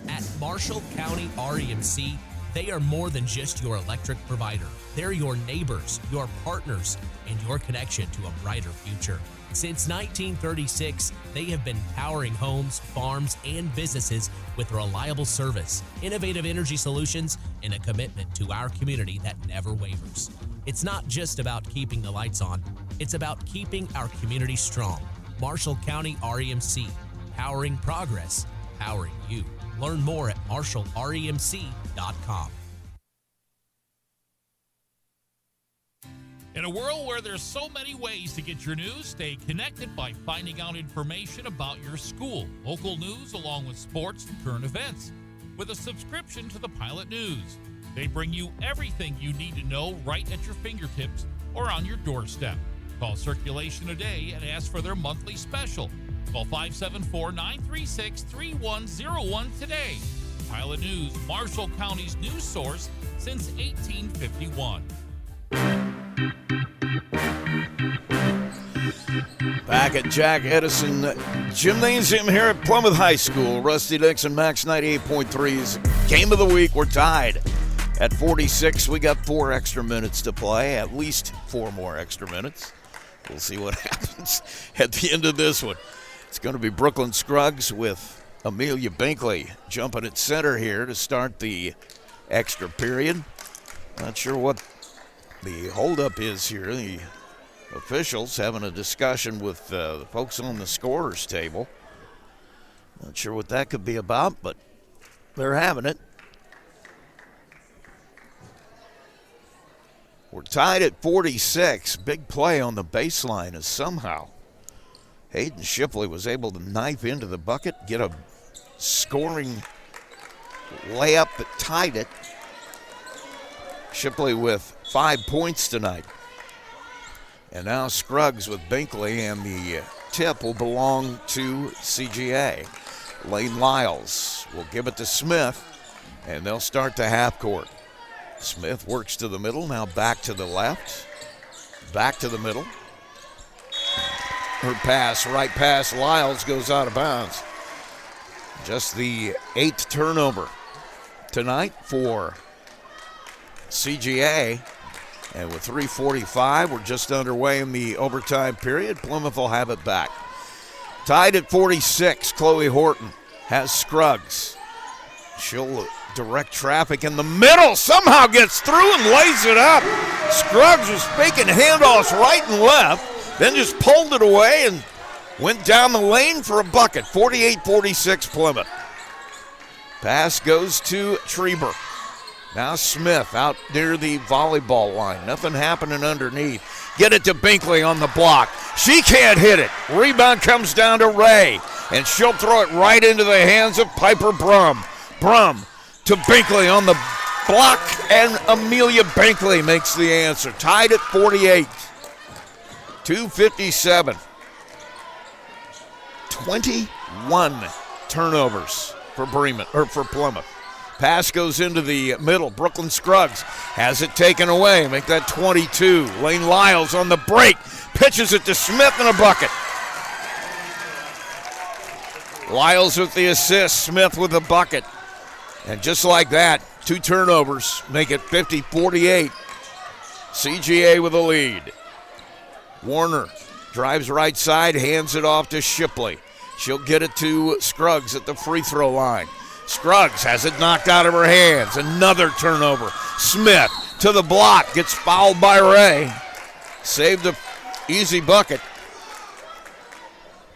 At Marshall County REMC, they are more than just your electric provider. They're your neighbors, your partners, and your connection to a brighter future. Since 1936, they have been powering homes, farms, and businesses with reliable service, innovative energy solutions, and a commitment to our community that never wavers. It's not just about keeping the lights on, it's about keeping our community strong. Marshall County REMC, powering progress, powering you. Learn more at marshallremc.com. In a world where there's so many ways to get your news, stay connected by finding out information about your school, local news, along with sports and current events. With a subscription to the Pilot News, they bring you everything you need to know right at your fingertips or on your doorstep. Call Circulation today and ask for their monthly special. Call 574-936-3101 today. Pilot News, Marshall County's news source since 1851. Back at Jack Edison Gymnasium here at Plymouth High School. Rusty Dixon, Max 98.3's Game of the Week. We're tied at 46. We got 4 extra minutes to play, at least 4 more extra minutes. We'll see what happens at the end of this one. It's going to be Brooklyn Scruggs with Amelia Binkley jumping at center here to start the extra period. Not sure what the holdup is here. The officials having a discussion with the folks on the scorer's table. Not sure what that could be about, but they're having it. We're tied at 46. Big play on the baseline as somehow Hayden Shipley was able to knife into the bucket, get a scoring layup that tied it. Shipley with 5 points tonight. And now Scruggs with Binkley, and the tip will belong to CGA. Lane Lyles will give it to Smith, and they'll start the half court. Smith works to the middle, now back to the left, back to the middle. Her pass, right past Lyles, goes out of bounds. Just the 8th turnover tonight for CGA. And with 3:45, we're just underway in the overtime period. Plymouth will have it back. Tied at 46, Chloe Horton has Scruggs. She'll direct traffic in the middle, somehow gets through and lays it up. Scruggs was faking handoffs right and left, then just pulled it away and went down the lane for a bucket. 48-46 Plymouth. Pass goes to Trieber. Now Smith out near the volleyball line. Nothing happening underneath. Get it to Binkley on the block. She can't hit it. Rebound comes down to Ray, and she'll throw it right into the hands of Piper Brum. Brum to Binkley on the block, and Amelia Binkley makes the answer. Tied at 48. 2:57. 21 turnovers for Plymouth. Pass goes into the middle. Brooklyn Scruggs has it taken away. Make that 22. Lane Lyles on the break. Pitches it to Smith in a bucket. Lyles with the assist. Smith with the bucket. And just like that, 2 turnovers make it 50-48. CGA with the lead. Warner drives right side, hands it off to Shipley. She'll get it to Scruggs at the free throw line. Scruggs has it knocked out of her hands. Another turnover. Smith to the block. Gets fouled by Ray. Saved an easy bucket.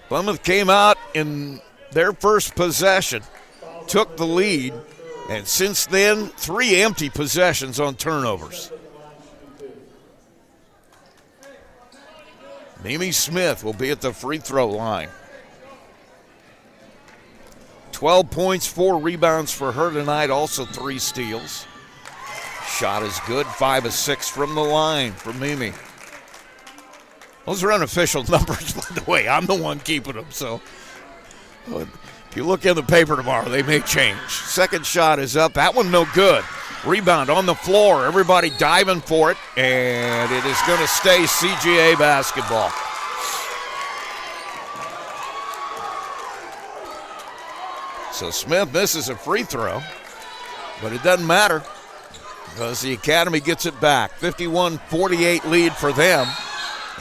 Plymouth came out in their first possession, took the lead, and since then, 3 empty possessions on turnovers. Mimi Smith will be at the free throw line. 12 points, 4 rebounds for her tonight, also 3 steals. Shot is good, 5 of 6 from the line for Mimi. Those are unofficial numbers, by the way. I'm the one keeping them, so if you look in the paper tomorrow, they may change. Second shot is up. That one no good. Rebound on the floor. Everybody diving for it, and it is going to stay CGA basketball. So Smith misses a free throw, but it doesn't matter because the Academy gets it back. 51-48 lead for them,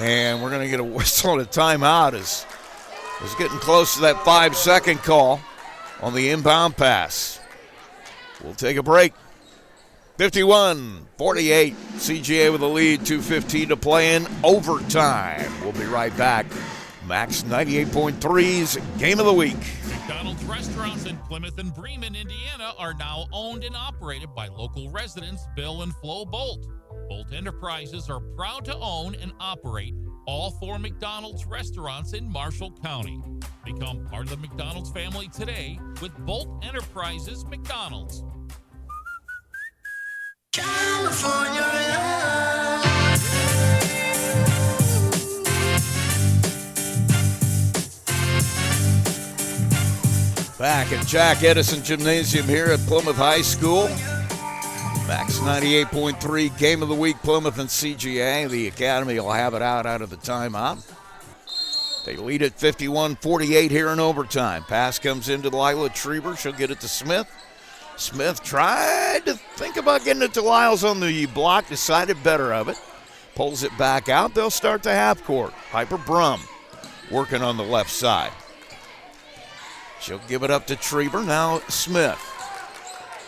and we're going to get a whistle and a timeout as it's getting close to that 5-second call on the inbound pass. We'll take a break. 51-48, CGA with the lead, 2:15 to play in overtime. We'll be right back. Max 98.3's Game of the Week. McDonald's restaurants in Plymouth and Bremen, Indiana are now owned and operated by local residents Bill and Flo Bolt. Bolt Enterprises are proud to own and operate all 4 McDonald's restaurants in Marshall County. Become part of the McDonald's family today with Bolt Enterprises McDonald's. Back at Jack Edison Gymnasium here at Plymouth High School. Max 98.3, Game of the Week, Plymouth and CGA. The Academy will have it out of the timeout. They lead at 51-48 here in overtime. Pass comes into Lila Trieber. She'll get it to Smith. Smith tried to think about getting it to Lyles on the block, decided better of it. Pulls it back out. They'll start the half court. Piper Brum working on the left side. She'll give it up to Trieber. Now Smith.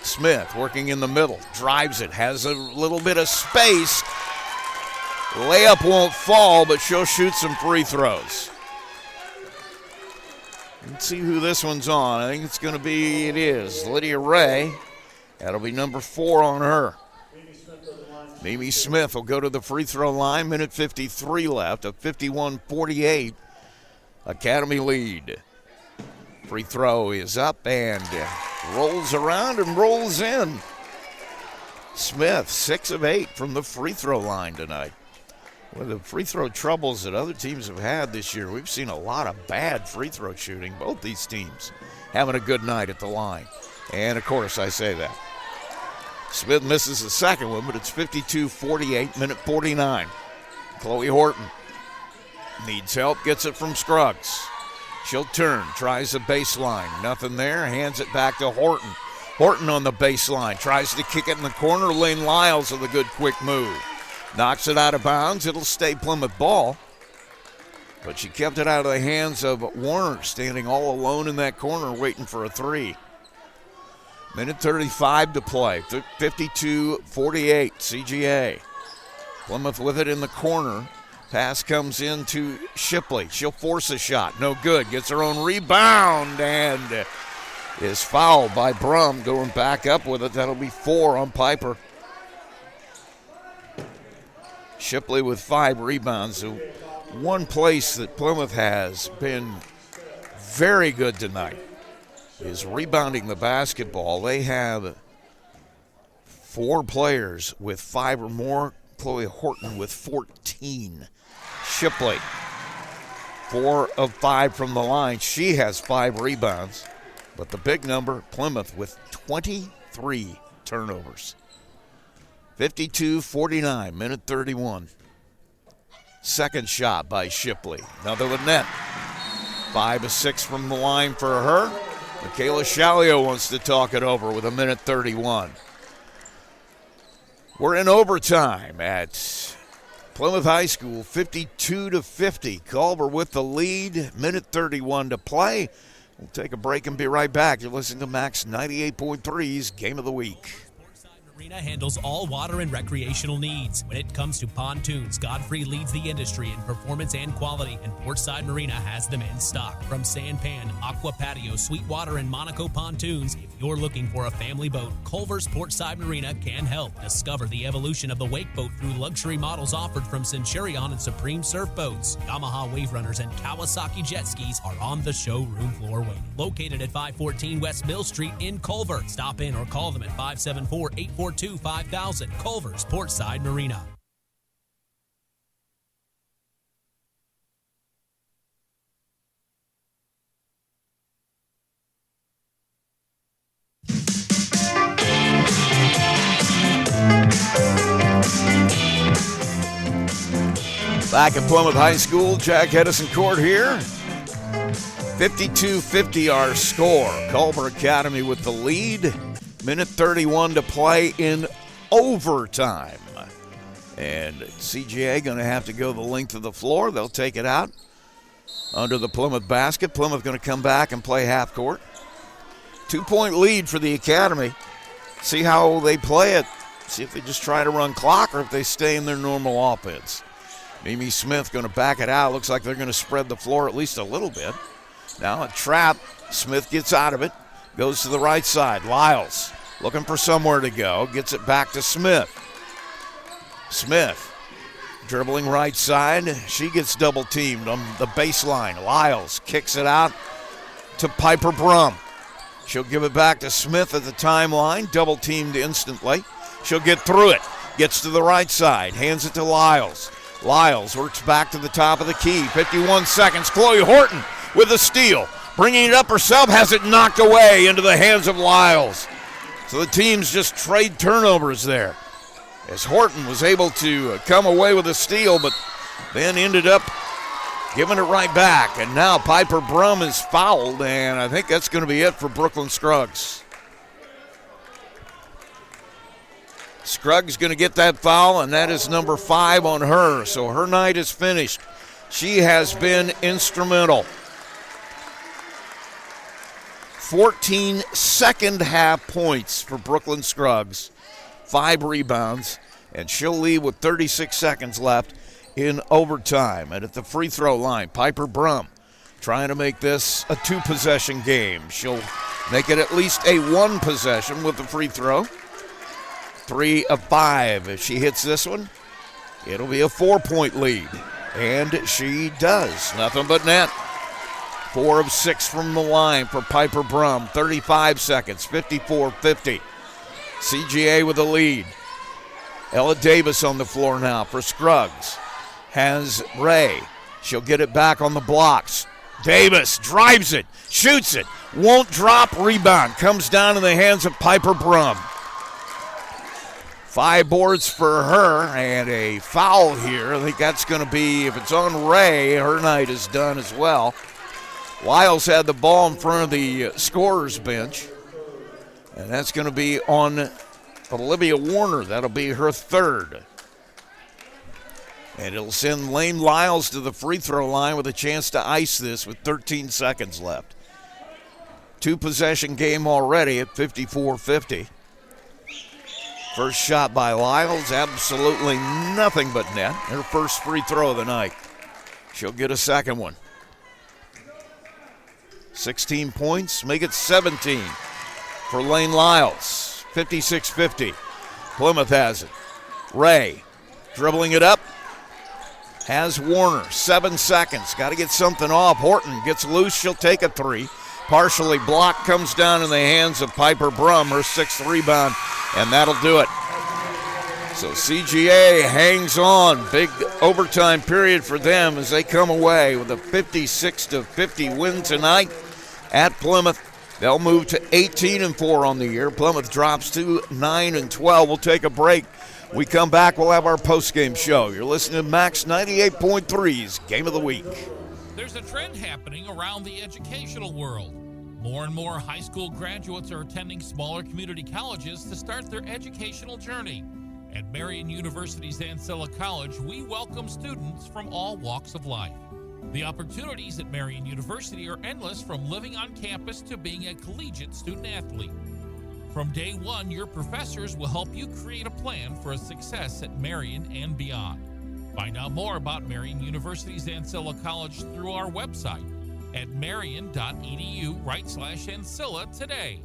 Smith working in the middle. Drives it. Has a little bit of space. Layup won't fall, but she'll shoot some free throws. Let's see who this one's on. I think it's going to be, it is, Lydia Ray. That'll be number 4 on her. Mimi Smith will go to the free throw line. Minute 53 left. A 51-48 Academy lead. Free throw is up and rolls around and rolls in. Smith, 6 of 8 from the free throw line tonight. With the free throw troubles that other teams have had this year, we've seen a lot of bad free throw shooting. Both these teams having a good night at the line. And, of course, I say that. Smith misses the second one, but it's 52-48, minute 49. Chloe Horton needs help, gets it from Scruggs. She'll turn, tries the baseline. Nothing there, hands it back to Horton. Horton on the baseline, tries to kick it in the corner. Lane Lyles with a good quick move. Knocks it out of bounds. It'll stay Plymouth ball. But she kept it out of the hands of Warner, standing all alone in that corner waiting for a 3. Minute 35 to play. 52-48 CGA. Plymouth with it in the corner. Pass comes in to Shipley. She'll force a shot. No good. Gets her own rebound and is fouled by Brum, going back up with it. That'll be 4 on Piper. Shipley with 5 rebounds. So one place that Plymouth has been very good tonight is rebounding the basketball. They have 4 players with 5 or more. Chloe Horton with 14. Shipley, 4 of 5 from the line. She has 5 rebounds. But the big number, Plymouth with 23 turnovers. 52-49, minute 31. Second shot by Shipley. Another with net. 5 of 6 from the line for her. Michaela Shalio wants to talk it over with a minute 31. We're in overtime at Plymouth High School, 52-50. Culver with the lead, minute 31 to play. We'll take a break and be right back. You're listening to Max 98.3's Game of the Week. Marina handles all water and recreational needs. When it comes to pontoons, Godfrey leads the industry in performance and quality, and Portside Marina has them in stock. From Sanpan, Aqua Patio, Sweetwater, and Monaco pontoons, if you're looking for a family boat, Culver's Portside Marina can help. Discover the evolution of the wake boat through luxury models offered from Centurion and Supreme Surf Boats. Yamaha Wave Runners and Kawasaki jet skis are on the showroom floor waiting. Located at 514 West Mill Street in Culver. Stop in or call them at 574-842-5000. Culver's Portside Marina. Back at Plymouth High School, Jack Hedison Court here. 52-50 our score. Culver Academy with the lead. Minute 31 to play in overtime. And CGA going to have to go the length of the floor. They'll take it out under the Plymouth basket. Plymouth going to come back and play half court. 2-point lead for the Academy. See how they play it. See if they just try to run clock or if they stay in their normal offense. Mimi Smith going to back it out. Looks like they're going to spread the floor at least a little bit. Now a trap. Smith gets out of it. Goes to the right side. Lyles looking for somewhere to go. Gets it back to Smith. Smith dribbling right side. She gets double teamed on the baseline. Lyles kicks it out to Piper Brum. She'll give it back to Smith at the timeline. Double teamed instantly. She'll get through it. Gets to the right side. Hands it to Lyles. Lyles works back to the top of the key. 51 seconds. Chloe Horton with a steal. Bringing it up herself, has it knocked away into the hands of Lyles. So the teams just trade turnovers there. As Horton was able to come away with a steal, but then ended up giving it right back. And now Piper Brum is fouled, and I think that's going to be it for Brooklyn Scruggs. Scruggs going to get that foul, and that is number 5 on her. So her night is finished. She has been instrumental. 14 second half points for Brooklyn Scruggs. 5 rebounds, and she'll leave with 36 seconds left in overtime. And at the free throw line, Piper Brum trying to make this a 2-possession game. She'll make it at least a 1-possession with the free throw. 3 of 5. If she hits this one, it'll be a 4-point lead. And she does. Nothing but net. 4 of 6 from the line for Piper Brum. 35 seconds, 54-50. CGA with the lead. Ella Davis on the floor now for Scruggs. Has Ray. She'll get it back on the blocks. Davis drives it, shoots it, won't drop, rebound. Comes down in the hands of Piper Brum. 5 boards for her and a foul here. I think that's going to be, if it's on Ray, her night is done as well. Lyles had the ball in front of the scorer's bench, and that's going to be on Olivia Warner. That'll be her 3rd. And it'll send Lane Lyles to the free throw line with a chance to ice this with 13 seconds left. 2-possession game already at 54-50. First shot by Lyles, absolutely nothing but net. Her first free throw of the night. She'll get a second one. 16 points, make it 17 for Lane Lyles. 56-50. Plymouth has it. Ray dribbling it up. Has Warner. 7 seconds. Got to get something off. Horton gets loose. She'll take a three. Partially blocked. Comes down in the hands of Piper Brum, her 6th rebound, and that'll do it. So CGA hangs on. Big overtime period for them as they come away with a 56-50 win tonight at Plymouth. They'll move to 18-4 on the year. Plymouth drops to 9-12. We'll take a break. We come back, we'll have our post-game show. You're listening to Max 98.3's Game of the Week. There's a trend happening around the educational world. More and more high school graduates are attending smaller community colleges to start their educational journey. At Marian University's Ancilla College, we welcome students from all walks of life. The opportunities at Marian University are endless, from living on campus to being a collegiate student athlete. From day one, your professors will help you create a plan for a success at Marian and beyond. Find out more about Marian University's Ancilla College through our website at marian.edu/Ancilla today.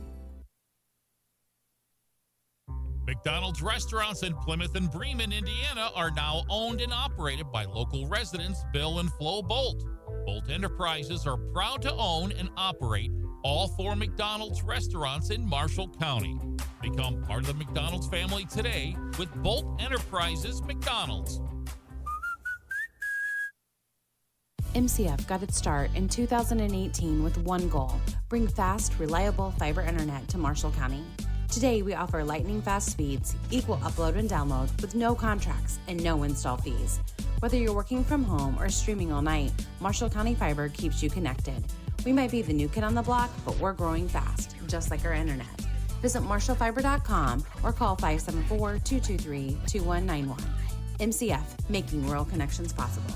McDonald's restaurants in Plymouth and Bremen, Indiana are now owned and operated by local residents Bill and Flo Bolt. Bolt Enterprises are proud to own and operate all 4 McDonald's restaurants in Marshall County. Become part of the McDonald's family today with Bolt Enterprises McDonald's. MCF got its start in 2018 with one goal: bring fast, reliable fiber internet to Marshall County. Today, we offer lightning-fast speeds, equal upload and download with no contracts and no install fees. Whether you're working from home or streaming all night, Marshall County Fiber keeps you connected. We might be the new kid on the block, but we're growing fast, just like our internet. Visit marshallfiber.com or call 574-223-2191. MCF, making rural connections possible.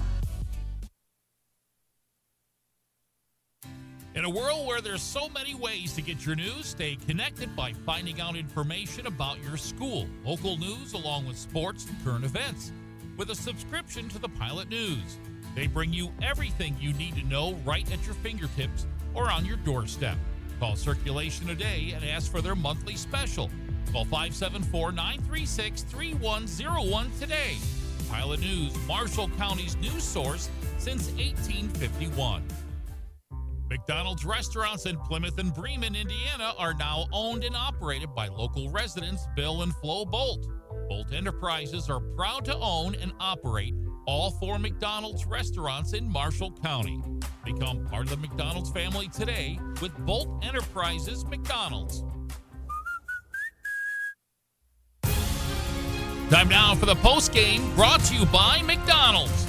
In a world where there's so many ways to get your news, stay connected by finding out information about your school, local news, along with sports and current events. With a subscription to the Pilot News, they bring you everything you need to know right at your fingertips or on your doorstep. Call Circulation today and ask for their monthly special. Call 574-936-3101 today. Pilot News, Marshall County's news source since 1851. McDonald's restaurants in Plymouth and Bremen, Indiana are now owned and operated by local residents Bill and Flo Bolt. Bolt Enterprises are proud to own and operate all 4 McDonald's restaurants in Marshall County. Become part of the McDonald's family today with Bolt Enterprises McDonald's. Time now for the postgame, brought to you by McDonald's.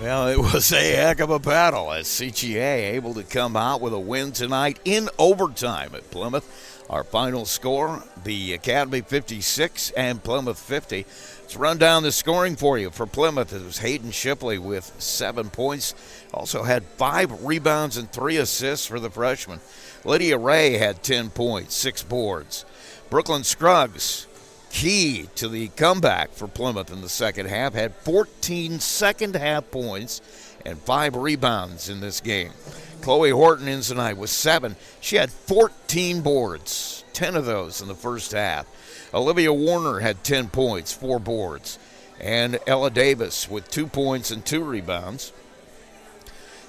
Well, it was a heck of a battle as CGA able to come out with a win tonight in overtime at Plymouth. Our final score, the Academy 56 and Plymouth 50. Let's run down the scoring for you. For Plymouth, it was Hayden Shipley with 7 points. Also had 5 rebounds and 3 assists for the freshman. Lydia Ray had 10 points, 6 boards. Brooklyn Scruggs, key to the comeback for Plymouth in the second half, had 14 second-half points and 5 rebounds in this game. Chloe Horton in tonight with 7. She had 14 boards, 10 of those in the first half. Olivia Warner had 10 points, 4 boards. And Ella Davis with 2 points and 2 rebounds.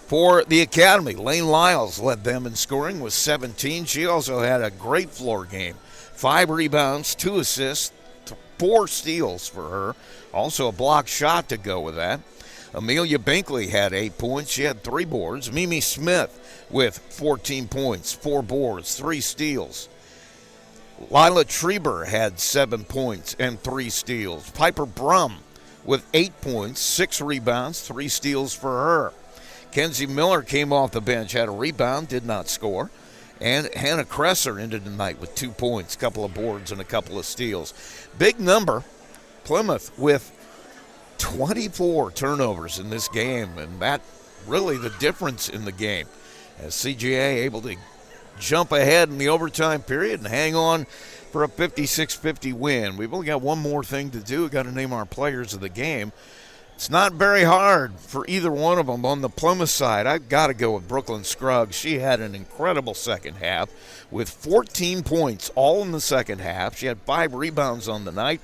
For the Academy, Lane Lyles led them in scoring with 17. She also had a great floor game. 5 rebounds, 2 assists, 4 steals for her. Also a block shot to go with that. Amelia Binkley had 8 points. She had 3 boards. Mimi Smith with 14 points, 4 boards, 3 steals. Lila Treber had 7 points and 3 steals. Piper Brum with 8 points, 6 rebounds, 3 steals for her. Kenzie Miller came off the bench, had a rebound, did not score. And Hannah Kresser ended the night with 2 points, a couple of boards, and a couple of steals. Big number, Plymouth with 24 turnovers in this game, and that really the difference in the game. As CGA able to jump ahead in the overtime period and hang on for a 56-50 win. We've only got one more thing to do. We've got to name our players of the game. It's not very hard for either one of them. On the Plymouth side, I've got to go with Brooklyn Scruggs. She had an incredible second half with 14 points all in the second half. She had 5 rebounds on the night.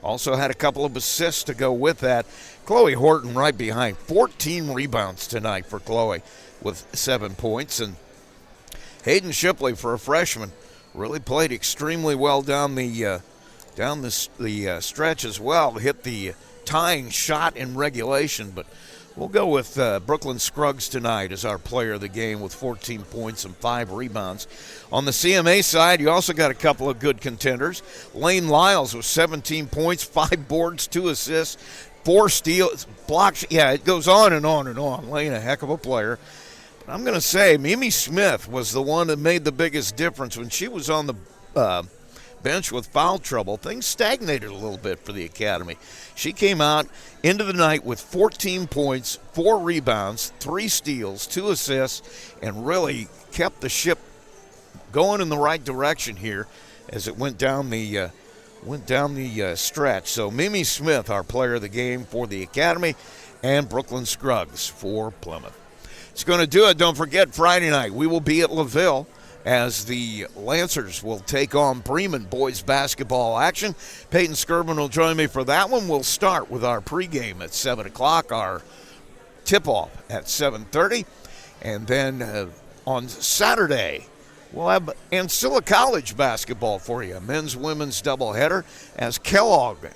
Also had a couple of assists to go with that. Chloe Horton right behind. 14 rebounds tonight for Chloe with 7 points. And Hayden Shipley, for a freshman, really played extremely well down the stretch as well. Hit the tying shot in regulation, but we'll go with Brooklyn Scruggs tonight as our player of the game with 14 points and 5 rebounds. On the CMA side, you also got a couple of good contenders. Lane Lyles with 17 points, 5 boards, 2 assists, 4 steals, blocks. Yeah, it goes on and on and on. Lane, a heck of a player. But I'm going to say Mimi Smith was the one that made the biggest difference. When she was on the bench with foul trouble, things stagnated a little bit for the Academy. She came out into the night with 14 points, 4 rebounds, 3 steals, 2 assists, and really kept the ship going in the right direction here as it went down the stretch. So Mimi Smith, our player of the game for the Academy, and Brooklyn Scruggs for Plymouth. It's going to do it. Don't forget, Friday night we will be at LaVille as the Lancers will take on Bremen boys basketball action. Peyton Skirvin will join me for that one. We'll start with our pregame at 7 o'clock, our tip-off at 7:30. And then on Saturday, we'll have Ancilla College basketball for you, men's, women's doubleheader as Kellogg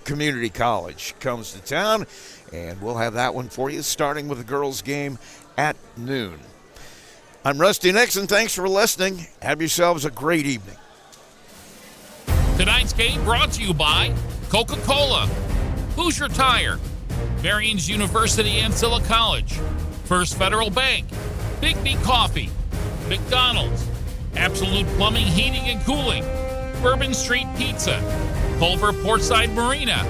Community College comes to town. And we'll have that one for you, starting with the girls' game at noon. I'm Rusty Nixon. Thanks for listening. Have yourselves a great evening. Tonight's game brought to you by Coca-Cola, Hoosier Tire, Marion's University Ancilla College, First Federal Bank, Big B Coffee, McDonald's, Absolute Plumbing, Heating and Cooling, Bourbon Street Pizza, Culver Portside Marina,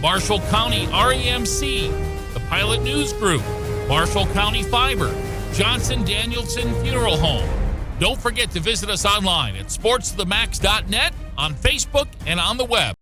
Marshall County REMC, the Pilot News Group, Marshall County Fiber, Johnson Danielson Funeral Home. Don't forget to visit us online at sportsthemax.net, on Facebook, and on the web.